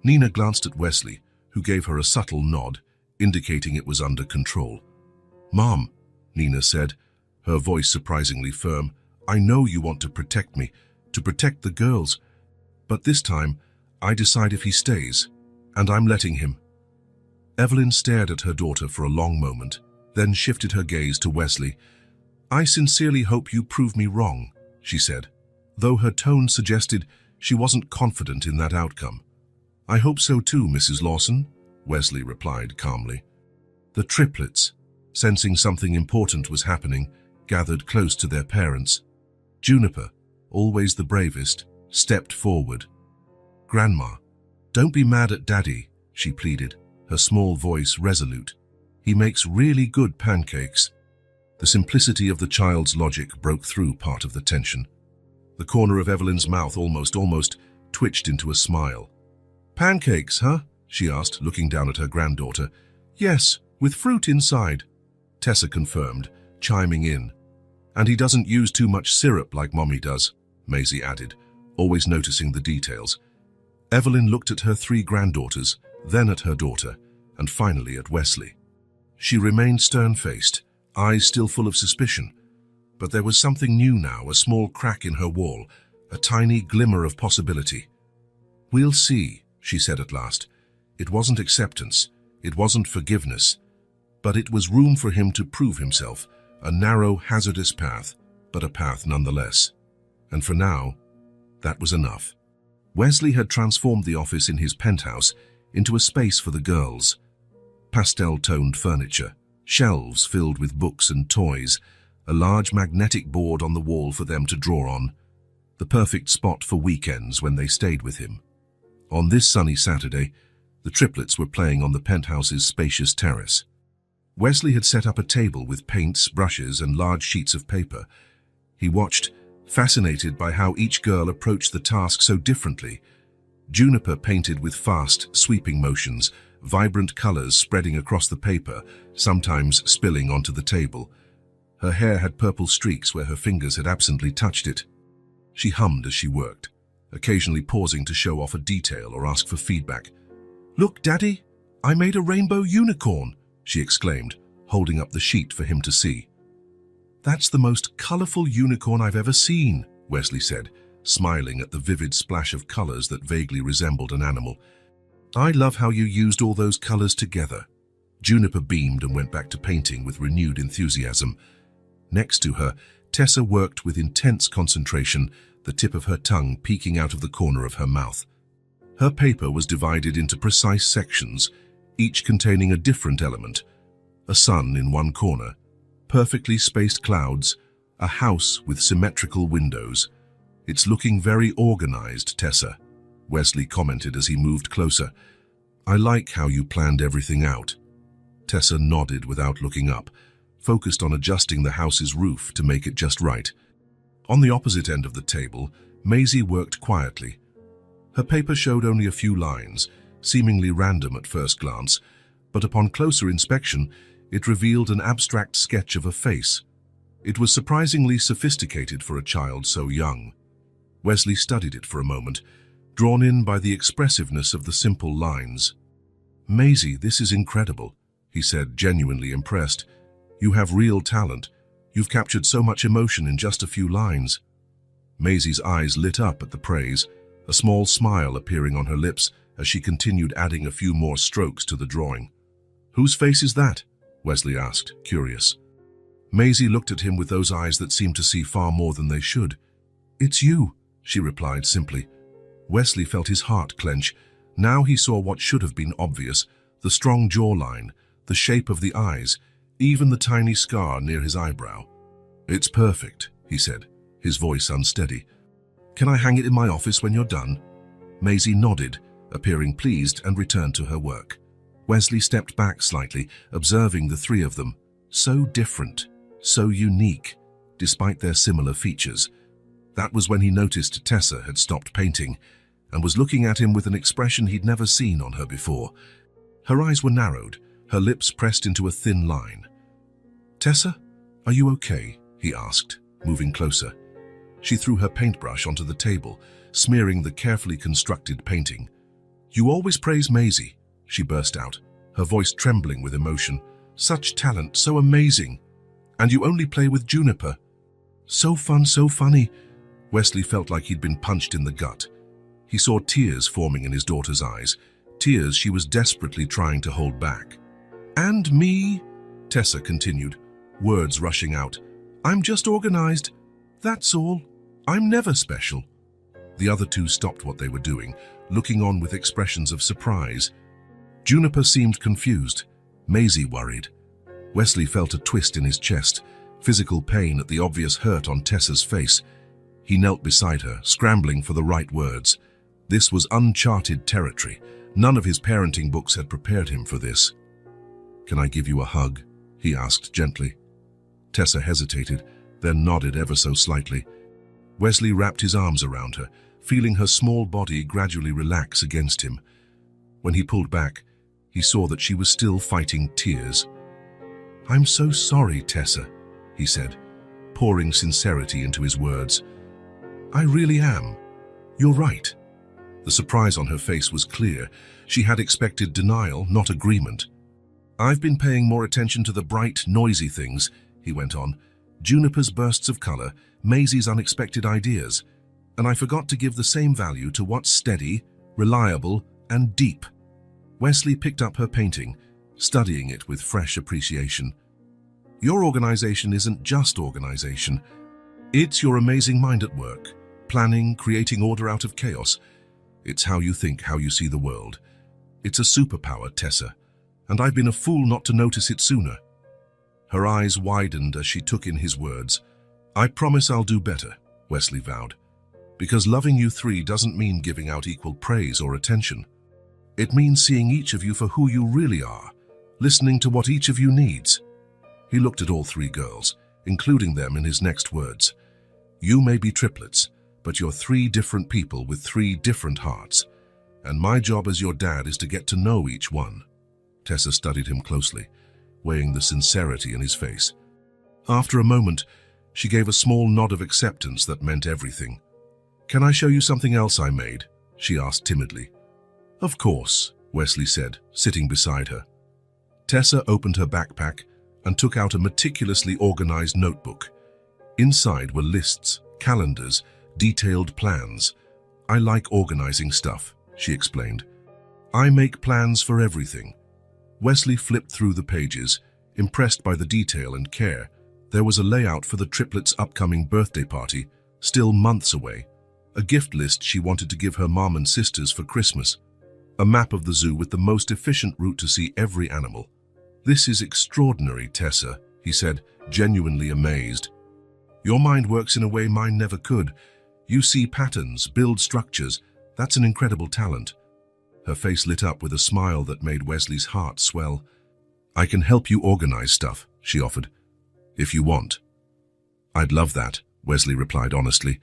Nina glanced at Wesley, who gave her a subtle nod, indicating it was under control. "Mom," Nina said, her voice surprisingly firm, "I know you want to protect me, to protect the girls. But this time, I decide if he stays, and I'm letting him." Evelyn stared at her daughter for a long moment, then shifted her gaze to Wesley. "I sincerely hope you prove me wrong," she said, though her tone suggested she wasn't confident in that outcome. "I hope so too, Mrs. Lawson," Wesley replied calmly. The triplets, sensing something important was happening, gathered close to their parents. Juniper, always the bravest, stepped forward. "Grandma, don't be mad at Daddy," she pleaded, her small voice resolute. "He makes really good pancakes." The simplicity of the child's logic broke through part of the tension. The corner of Evelyn's mouth almost twitched into a smile. "Pancakes, huh?" she asked, looking down at her granddaughter. "Yes, with fruit inside," Tessa confirmed, chiming in. "And he doesn't use too much syrup like Mommy does," Maisie added, always noticing the details. Evelyn looked at her 3 granddaughters, then at her daughter, and finally at Wesley. She remained stern-faced, eyes still full of suspicion. But there was something new now, a small crack in her wall, a tiny glimmer of possibility. "We'll see," she said at last. It wasn't acceptance, it wasn't forgiveness, but it was room for him to prove himself, a narrow, hazardous path, but a path nonetheless. And for now, that was enough. Wesley had transformed the office in his penthouse into a space for the girls. Pastel-toned furniture, shelves filled with books and toys, a large magnetic board on the wall for them to draw on. The perfect spot for weekends when they stayed with him. On this sunny Saturday, the triplets were playing on the penthouse's spacious terrace. Wesley had set up a table with paints, brushes, and large sheets of paper. He watched, fascinated by how each girl approached the task so differently. Juniper painted with fast, sweeping motions, vibrant colors spreading across the paper, sometimes spilling onto the table. Her hair had purple streaks where her fingers had absently touched it. She hummed as she worked, occasionally pausing to show off a detail or ask for feedback. "Look, Daddy, I made a rainbow unicorn," she exclaimed, holding up the sheet for him to see. "That's the most colorful unicorn I've ever seen," Wesley said, smiling at the vivid splash of colors that vaguely resembled an animal. "I love how you used all those colors together." Juniper beamed and went back to painting with renewed enthusiasm. Next to her, Tessa worked with intense concentration, the tip of her tongue peeking out of the corner of her mouth. Her paper was divided into precise sections, each containing a different element. A sun in one corner, perfectly spaced clouds, a house with symmetrical windows. "It's looking very organized, Tessa," Wesley commented as he moved closer. "I like how you planned everything out." Tessa nodded without looking up, focused on adjusting the house's roof to make it just right. On the opposite end of the table, Maisie worked quietly. Her paper showed only a few lines, seemingly random at first glance, but upon closer inspection, it revealed an abstract sketch of a face. It was surprisingly sophisticated for a child so young. Wesley studied it for a moment, drawn in by the expressiveness of the simple lines. "Maisie, this is incredible," he said, genuinely impressed. "You have real talent. You've captured so much emotion in just a few lines." Maisie's eyes lit up at the praise, a small smile appearing on her lips as she continued adding a few more strokes to the drawing. "Whose face is that?" Wesley asked, curious. Maisie looked at him with those eyes that seemed to see far more than they should. "It's you," she replied simply. Wesley felt his heart clench. Now he saw what should have been obvious, the strong jawline, the shape of the eyes, even the tiny scar near his eyebrow. "It's perfect," he said, his voice unsteady. "Can I hang it in my office when you're done?" Maisie nodded, appearing pleased, and returned to her work. Wesley stepped back slightly, observing the three of them. So different, so unique, despite their similar features. That was when he noticed Tessa had stopped painting and was looking at him with an expression he'd never seen on her before. Her eyes were narrowed, her lips pressed into a thin line. "Tessa, are you okay?" he asked, moving closer. She threw her paintbrush onto the table, smearing the carefully constructed painting. "You always praise Maisie," she burst out, her voice trembling with emotion. "Such talent, so amazing. And you only play with Juniper. So fun, so funny." Wesley felt like he'd been punched in the gut. He saw tears forming in his daughter's eyes, tears she was desperately trying to hold back. "And me," Tessa continued, words rushing out. "I'm just organized. That's all. I'm never special." The other two stopped what they were doing, looking on with expressions of surprise. Juniper seemed confused, Maisie worried. Wesley felt a twist in his chest, physical pain at the obvious hurt on Tessa's face. He knelt beside her, scrambling for the right words. This was uncharted territory. None of his parenting books had prepared him for this. "Can I give you a hug?" he asked gently. Tessa hesitated, then nodded ever so slightly. Wesley wrapped his arms around her, feeling her small body gradually relax against him. When he pulled back, he saw that she was still fighting tears. "I'm so sorry, Tessa," he said, pouring sincerity into his words. "I really am. You're right." The surprise on her face was clear. She had expected denial, not agreement. "I've been paying more attention to the bright, noisy things," he went on. "Juniper's bursts of color, Maisie's unexpected ideas. And I forgot to give the same value to what's steady, reliable, and deep." Wesley picked up her painting, studying it with fresh appreciation. "Your organization isn't just organization. It's your amazing mind at work, planning, creating order out of chaos. It's how you think, how you see the world. It's a superpower, Tessa, and I've been a fool not to notice it sooner." Her eyes widened as she took in his words. "I promise I'll do better," Wesley vowed. "Because loving you three doesn't mean giving out equal praise or attention. It means seeing each of you for who you really are, listening to what each of you needs." He looked at all three girls, including them in his next words. "You may be triplets, but you're three different people with three different hearts, and my job as your dad is to get to know each one." Tessa studied him closely, weighing the sincerity in his face. After a moment, she gave a small nod of acceptance that meant everything. "Can I show you something else I made?" she asked timidly. "Of course," Wesley said, sitting beside her. Tessa opened her backpack and took out a meticulously organized notebook. Inside were lists, calendars, detailed plans. "I like organizing stuff," she explained. "I make plans for everything." Wesley flipped through the pages, impressed by the detail and care. There was a layout for the triplets' upcoming birthday party, still months away, a gift list she wanted to give her mom and sisters for Christmas, a map of the zoo with the most efficient route to see every animal. "This is extraordinary, Tessa," he said, genuinely amazed. "Your mind works in a way mine never could. You see patterns, build structures. That's an incredible talent." Her face lit up with a smile that made Wesley's heart swell. "I can help you organize stuff," she offered, "if you want." "I'd love that," Wesley replied honestly.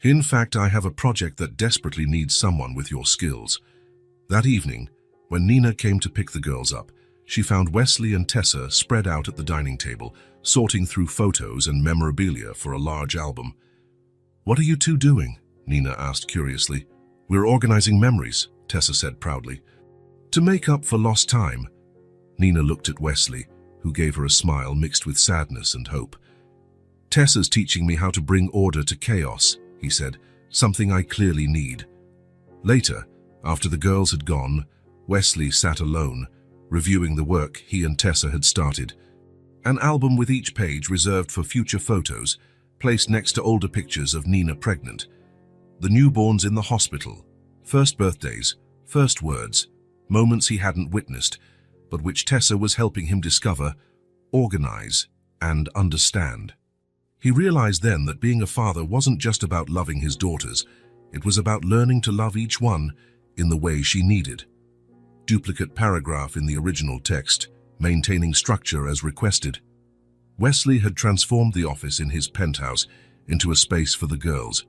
"In fact, I have a project that desperately needs someone with your skills." That evening, when Nina came to pick the girls up, she found Wesley and Tessa spread out at the dining table, sorting through photos and memorabilia for a large album. "What are you two doing?" Nina asked curiously. "We're organizing memories," Tessa said proudly. "To make up for lost time." Nina looked at Wesley, who gave her a smile mixed with sadness and hope. "Tessa's teaching me how to bring order to chaos," he said, "something I clearly need." Later, after the girls had gone, Wesley sat alone, reviewing the work he and Tessa had started. An album with each page reserved for future photos, placed next to older pictures of Nina pregnant. The newborns in the hospital, first birthdays, first words, moments he hadn't witnessed, but which Tessa was helping him discover, organize, and understand. He realized then that being a father wasn't just about loving his daughters, it was about learning to love each one in the way she needed. Duplicate paragraph in the original text, maintaining structure as requested. Wesley had transformed the office in his penthouse into a space for the girls.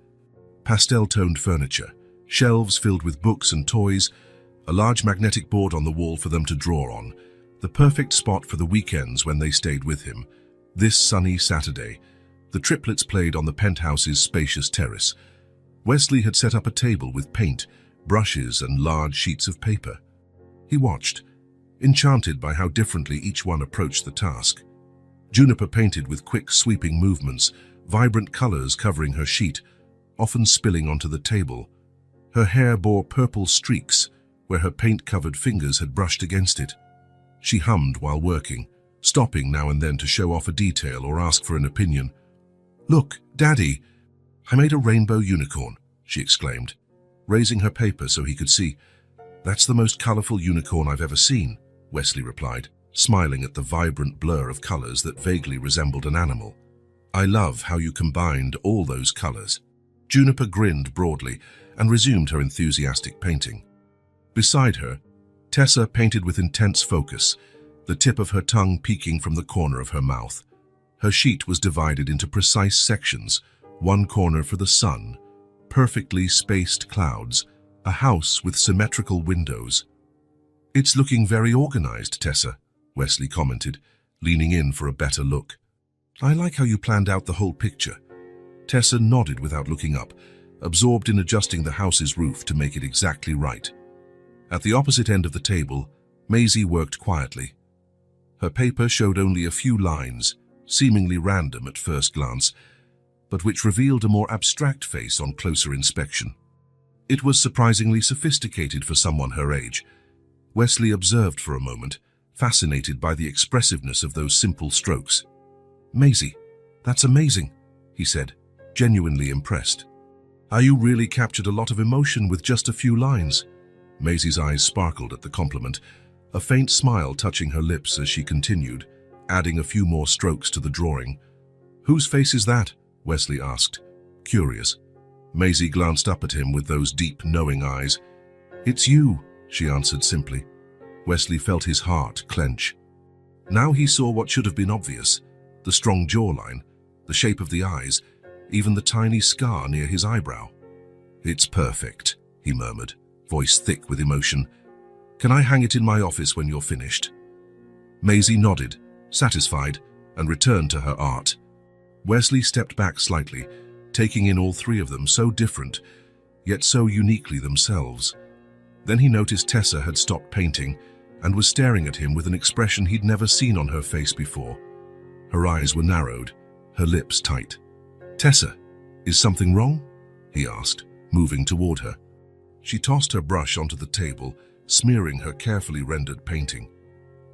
Pastel-toned furniture, shelves filled with books and toys, a large magnetic board on the wall for them to draw on, the perfect spot for the weekends when they stayed with him. This sunny Saturday, the triplets played on the penthouse's spacious terrace. Wesley had set up a table with paint, brushes, and large sheets of paper. He watched, enchanted by how differently each one approached the task. Juniper painted with quick, sweeping movements, vibrant colors covering her sheet, often spilling onto the table. Her hair bore purple streaks where her paint-covered fingers had brushed against it. She hummed while working, stopping now and then to show off a detail or ask for an opinion. "Look, Daddy, I made a rainbow unicorn," she exclaimed, raising her paper so he could see. "That's the most colorful unicorn I've ever seen," Wesley replied, smiling at the vibrant blur of colors that vaguely resembled an animal. "I love how you combined all those colors." Juniper grinned broadly and resumed her enthusiastic painting. Beside her, Tessa painted with intense focus, the tip of her tongue peeking from the corner of her mouth. Her sheet was divided into precise sections, one corner for the sun, perfectly spaced clouds, a house with symmetrical windows. "It's looking very organized, Tessa," Wesley commented, leaning in for a better look. "I like how you planned out the whole picture." Tessa nodded without looking up, absorbed in adjusting the house's roof to make it exactly right. At the opposite end of the table, Maisie worked quietly. Her paper showed only a few lines, seemingly random at first glance, but which revealed a more abstract face on closer inspection. It was surprisingly sophisticated for someone her age. Wesley observed for a moment, fascinated by the expressiveness of those simple strokes. "Maisie, that's amazing," he said, genuinely impressed. You really captured a lot of emotion with just a few lines." Maisie's eyes sparkled at the compliment, a faint smile touching her lips as she continued, adding a few more strokes to the drawing. "Whose face is that?" Wesley asked, curious. Maisie glanced up at him with those deep, knowing eyes. "It's you," she answered simply. Wesley felt his heart clench. Now he saw what should have been obvious: the strong jawline, the shape of the eyes, even the tiny scar near his eyebrow. "It's perfect," he murmured, voice thick with emotion. "Can I hang it in my office when you're finished?" Maisie nodded, satisfied, and returned to her art. Wesley stepped back slightly, taking in all three of them, so different, yet so uniquely themselves. Then he noticed Tessa had stopped painting and was staring at him with an expression he'd never seen on her face before. Her eyes were narrowed, her lips tight. "Tessa, is something wrong?" he asked, moving toward her. She tossed her brush onto the table, smearing her carefully rendered painting.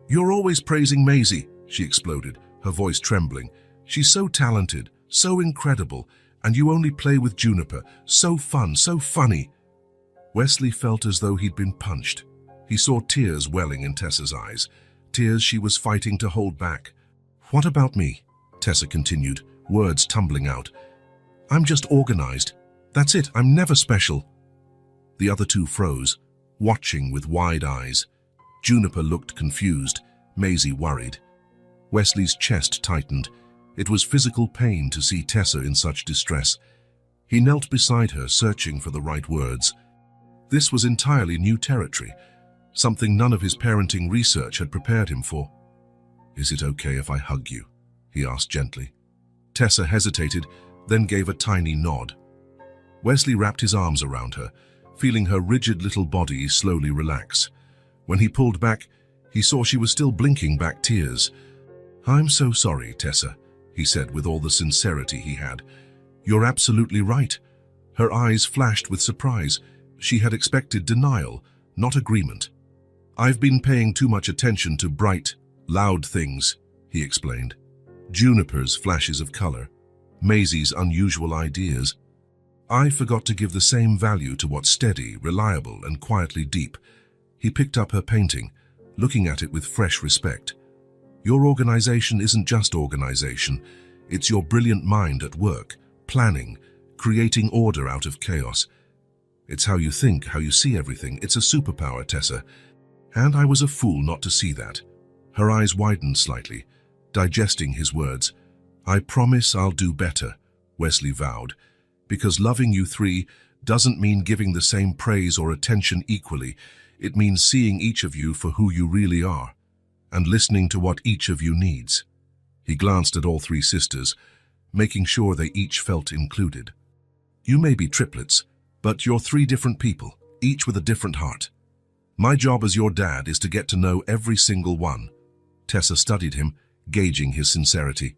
"You're always praising Maisie," she exploded, her voice trembling. "She's so talented, so incredible, and you only play with Juniper. So fun, so funny." Wesley felt as though he'd been punched. He saw tears welling in Tessa's eyes, tears she was fighting to hold back. "What about me?" Tessa continued, words tumbling out. "I'm just organized. That's it, I'm never special." The other two froze, watching with wide eyes. Juniper looked confused, Maisie worried. Wesley's chest tightened. It was physical pain to see Tessa in such distress. He knelt beside her, searching for the right words. This was entirely new territory, something none of his parenting research had prepared him for. "Is it okay if I hug you?" he asked gently. Tessa hesitated, then gave a tiny nod. Wesley wrapped his arms around her, feeling her rigid little body slowly relax. When he pulled back, he saw she was still blinking back tears. "I'm so sorry, Tessa," he said with all the sincerity he had. "You're absolutely right." Her eyes flashed with surprise. She had expected denial, not agreement. "I've been paying too much attention to bright, loud things," he explained. Juniper's flashes of color, Maisie's unusual ideas. "I forgot to give the same value to what's steady, reliable, and quietly deep." He picked up her painting, looking at it with fresh respect. "Your organization isn't just organization. It's your brilliant mind at work, planning, creating order out of chaos. It's how you think, how you see everything. It's a superpower, Tessa. And I was a fool not to see that." Her eyes widened slightly, digesting his words. "I promise I'll do better," Wesley vowed, "because loving you three doesn't mean giving the same praise or attention equally. It means seeing each of you for who you really are, and listening to what each of you needs." He glanced at all three sisters, making sure they each felt included. "You may be triplets, but you're three different people, each with a different heart. My job as your dad is to get to know every single one." Tessa studied him, gauging his sincerity.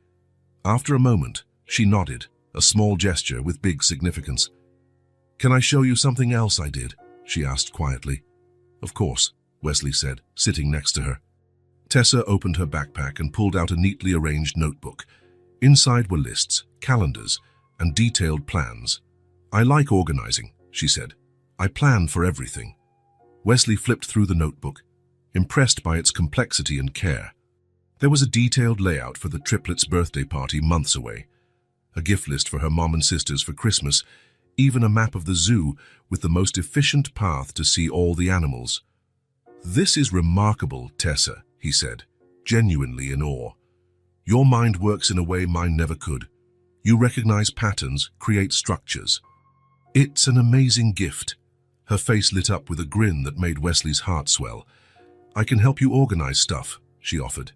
After a moment, she nodded, a small gesture with big significance. "Can I show you something else I did?" she asked quietly. "Of course," Wesley said, sitting next to her. Tessa opened her backpack and pulled out a neatly arranged notebook. Inside were lists, calendars, and detailed plans. "I like organizing," she said. "I plan for everything." Wesley flipped through the notebook, impressed by its complexity and care. There was a detailed layout for the triplets' birthday party months away, a gift list for her mom and sisters for Christmas, even a map of the zoo with the most efficient path to see all the animals. "This is remarkable, Tessa," he said, genuinely in awe. "Your mind works in a way mine never could. You recognize patterns, create structures. It's an amazing gift." Her face lit up with a grin that made Wesley's heart swell. "I can help you organize stuff," she offered.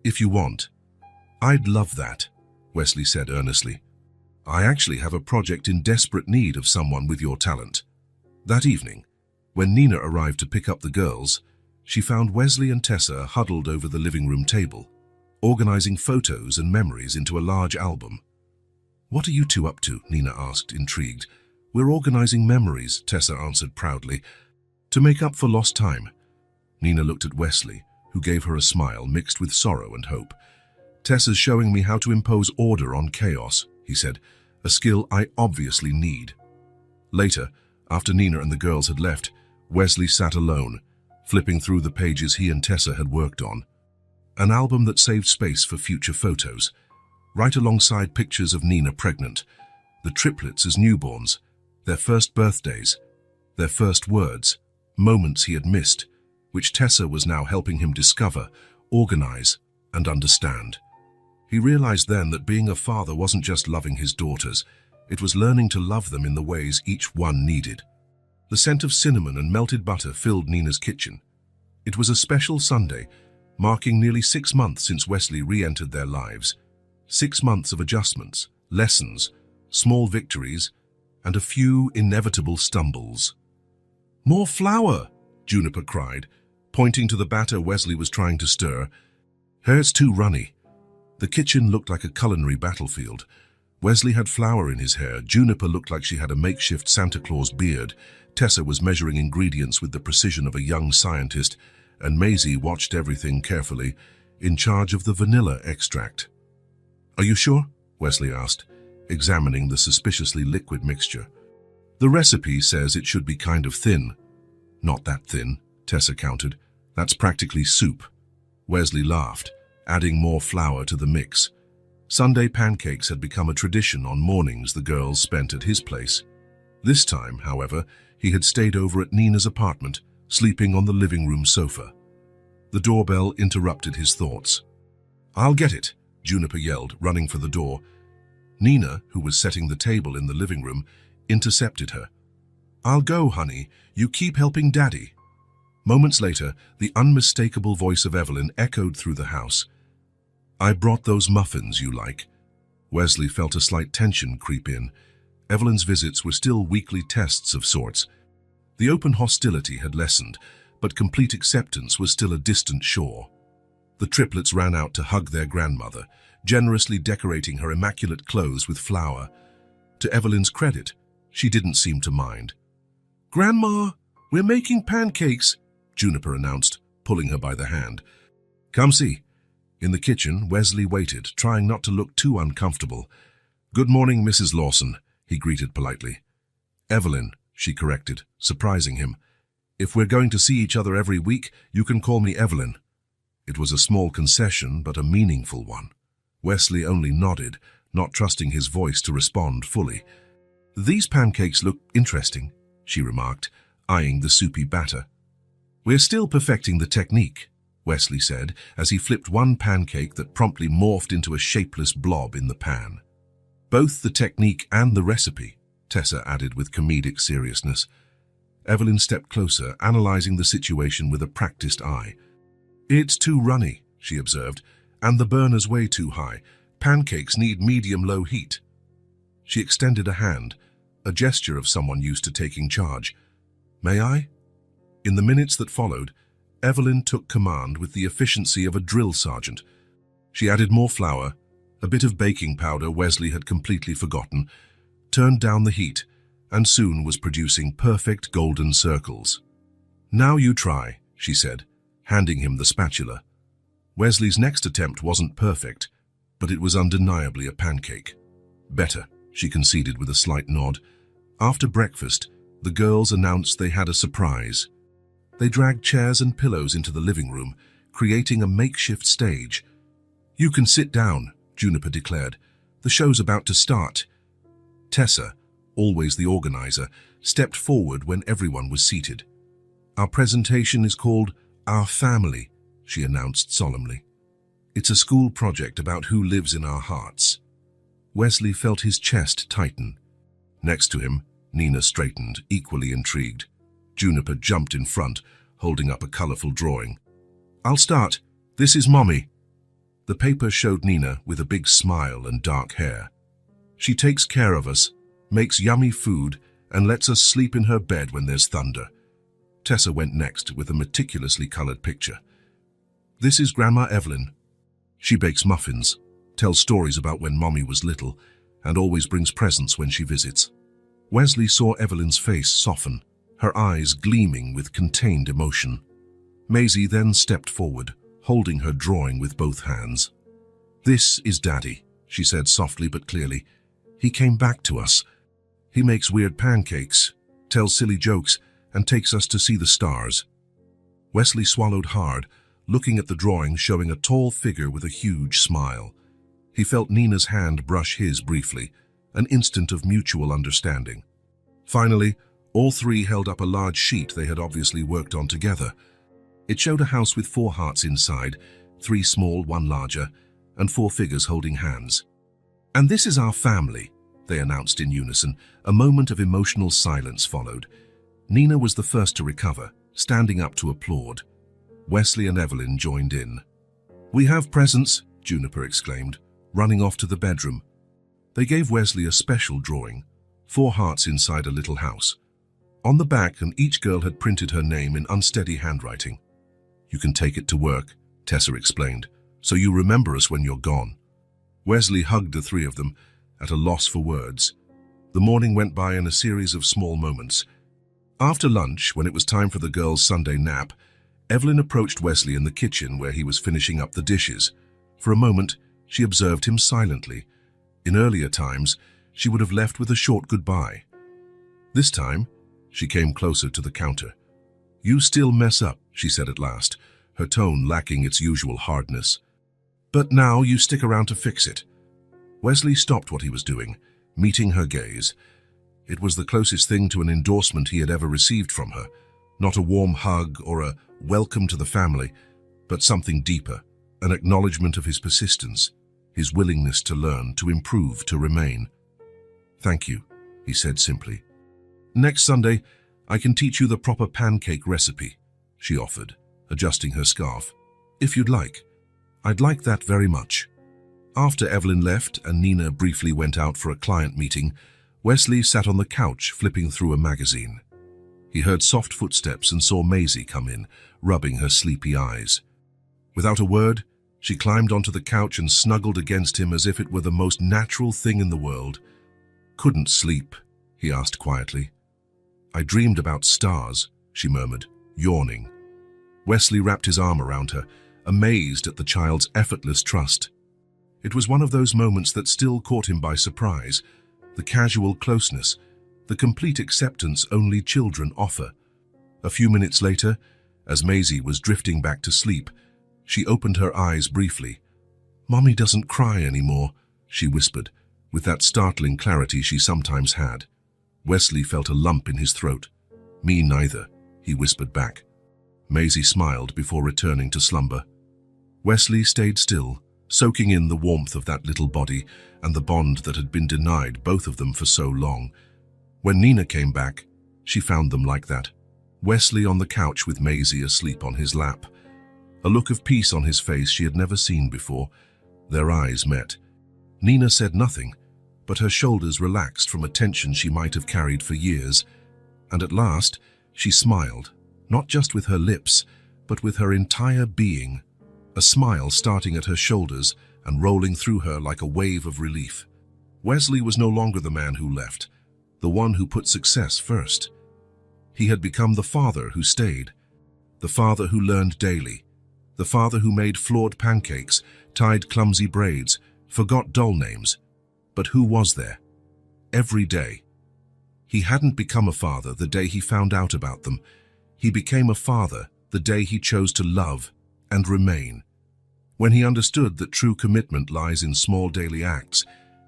"If you want." "I'd love that," Wesley said earnestly. "I actually have a project in desperate need of someone with your talent." That evening, when Nina arrived to pick up the girls, she found Wesley and Tessa huddled over the living room table, organizing photos and memories into a large album. "What are you two up to?" Nina asked, intrigued. "We're organizing memories," Tessa answered proudly. "To make up for lost time." Nina looked at Wesley, who gave her a smile mixed with sorrow and hope. "Tessa's showing me how to impose order on chaos," he said, "a skill I obviously need." Later, after Nina and the girls had left, Wesley sat alone, flipping through the pages he and Tessa had worked on. An album that saved space for future photos, right alongside pictures of Nina pregnant, the triplets as newborns, their first birthdays, their first words, moments he had missed, which Tessa was now helping him discover, organize, and understand. He realized then that being a father wasn't just loving his daughters, it was learning to love them in the ways each one needed. The scent of cinnamon and melted butter filled Nina's kitchen. It was a special Sunday, marking nearly 6 months since Wesley re-entered their lives. 6 months of adjustments, lessons, small victories, and a few inevitable stumbles. "More flour!" Juniper cried, pointing to the batter Wesley was trying to stir. "Hers too runny." The kitchen looked like a culinary battlefield. Wesley had flour in his hair, Juniper looked like she had a makeshift Santa Claus beard, Tessa was measuring ingredients with the precision of a young scientist, and Maisie watched everything carefully, in charge of the vanilla extract. "Are you sure?" Wesley asked, examining the suspiciously liquid mixture. "The recipe says it should be kind of thin." "Not that thin," Tessa countered. "That's practically soup." Wesley laughed, adding more flour to the mix. Sunday pancakes had become a tradition on mornings the girls spent at his place. This time, however, he had stayed over at Nina's apartment, sleeping on the living room sofa. The doorbell interrupted his thoughts. "I'll get it," Juniper yelled, running for the door. Nina, who was setting the table in the living room, intercepted her. "I'll go, honey. You keep helping Daddy." Moments later, the unmistakable voice of Evelyn echoed through the house. "I brought those muffins you like." Wesley felt a slight tension creep in. Evelyn's visits were still weekly tests of sorts. The open hostility had lessened, but complete acceptance was still a distant shore. The triplets ran out to hug their grandmother, generously decorating her immaculate clothes with flour. To Evelyn's credit, she didn't seem to mind. "Grandma, we're making pancakes," Juniper announced, pulling her by the hand. "Come see." In the kitchen, Wesley waited, trying not to look too uncomfortable. "Good morning, Mrs. Lawson," he greeted politely. "Evelyn," she corrected, surprising him. "If we're going to see each other every week, you can call me Evelyn." It was a small concession, but a meaningful one. Wesley only nodded, not trusting his voice to respond fully. "These pancakes look interesting," she remarked, eyeing the soupy batter. "We're still perfecting the technique," Wesley said, as he flipped one pancake that promptly morphed into a shapeless blob in the pan. "Both the technique and the recipe," Tessa added with comedic seriousness. Evelyn stepped closer, analyzing the situation with a practiced eye. "It's too runny," she observed, "and the burner's way too high. Pancakes need medium-low heat." She extended a hand, a gesture of someone used to taking charge. "May I?" In the minutes that followed, Evelyn took command with the efficiency of a drill sergeant. She added more flour, a bit of baking powder Wesley had completely forgotten, turned down the heat, and soon was producing perfect golden circles. "Now you try," she said, handing him the spatula. Wesley's next attempt wasn't perfect, but it was undeniably a pancake. "Better," she conceded with a slight nod. After breakfast, the girls announced they had a surprise. They dragged chairs and pillows into the living room, creating a makeshift stage. "You can sit down," Juniper declared. "The show's about to start." Tessa, always the organizer, stepped forward when everyone was seated. "Our presentation is called Our Family," she announced solemnly. "It's a school project about who lives in our hearts." Wesley felt his chest tighten. Next to him, Nina straightened, equally intrigued. Juniper jumped in front, holding up a colorful drawing. "I'll start. This is Mommy." The paper showed Nina with a big smile and dark hair. "She takes care of us, makes yummy food, and lets us sleep in her bed when there's thunder." Tessa went next with a meticulously colored picture. "This is Grandma Evelyn. She bakes muffins, tells stories about when Mommy was little, and always brings presents when she visits." Wesley saw Evelyn's face soften, her eyes gleaming with contained emotion. Maisie then stepped forward, holding her drawing with both hands. "This is Daddy," she said softly but clearly. "He came back to us." He makes weird pancakes, tells silly jokes, and takes us to see the stars. Wesley swallowed hard, looking at the drawing showing a tall figure with a huge smile. He felt Nina's hand brush his briefly, an instant of mutual understanding. Finally, all three held up a large sheet they had obviously worked on together. It showed a house with 4 hearts inside, 3 small, 1 larger, and 4 figures holding hands. "And this is our family," they announced in unison. A moment of emotional silence followed. Nina was the first to recover, standing up to applaud. Wesley and Evelyn joined in. "We have presents," Juniper exclaimed, running off to the bedroom. They gave Wesley a special drawing, 4 hearts inside a little house. On the back, and each girl had printed her name in unsteady handwriting. "You can take it to work," Tessa explained, "so you remember us when you're gone." Wesley hugged the 3 of them, at a loss for words. The morning went by in a series of small moments. After lunch, when it was time for the girls' Sunday nap, Evelyn approached Wesley in the kitchen where he was finishing up the dishes. For a moment, she observed him silently. In earlier times, she would have left with a short goodbye. This time, she came closer to the counter. "You still mess up," she said at last, her tone lacking its usual hardness. "But now you stick around to fix it." Wesley stopped what he was doing, meeting her gaze. It was the closest thing to an endorsement he had ever received from her. Not a warm hug or a welcome to the family, but something deeper, an acknowledgement of his persistence, his willingness to learn, to improve, to remain. "Thank you," he said simply. "Next Sunday, I can teach you the proper pancake recipe," she offered, adjusting her scarf. "If you'd like. I'd like that very much." After Evelyn left and Nina briefly went out for a client meeting, Wesley sat on the couch flipping through a magazine. He heard soft footsteps and saw Maisie come in, rubbing her sleepy eyes. Without a word, she climbed onto the couch and snuggled against him as if it were the most natural thing in the world. "Couldn't sleep?" he asked quietly. "I dreamed about stars," she murmured, yawning. Wesley wrapped his arm around her, amazed at the child's effortless trust. It was one of those moments that still caught him by surprise, the casual closeness, the complete acceptance only children offer. A few minutes later, as Maisie was drifting back to sleep, she opened her eyes briefly. "Mommy doesn't cry anymore," she whispered, with that startling clarity she sometimes had. Wesley felt a lump in his throat. "Me neither," he whispered back. Maisie smiled before returning to slumber. Wesley stayed still, soaking in the warmth of that little body and the bond that had been denied both of them for so long. When Nina came back, she found them like that. Wesley on the couch with Maisie asleep on his lap. A look of peace on his face she had never seen before. Their eyes met. Nina said nothing, but her shoulders relaxed from a tension she might have carried for years. And at last, she smiled, not just with her lips, but with her entire being. A smile starting at her shoulders and rolling through her like a wave of relief. Wesley was no longer the man who left, the one who put success first. He had become the father who stayed, the father who learned daily, the father who made flawed pancakes, tied clumsy braids, forgot doll names. But who was there? Every day. He hadn't become a father the day he found out about them. He became a father the day he chose to love and remain. When he understood that true commitment lies in small daily acts,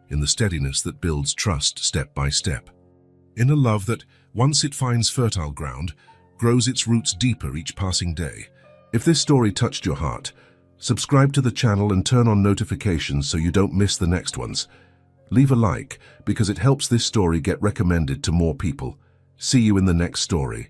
in the steadiness that builds trust step by step. In a love that, once it finds fertile ground, grows its roots deeper each passing day. If this story touched your heart, subscribe to the channel and turn on notifications so you don't miss the next ones. Leave a like because it helps this story get recommended to more people. See you in the next story.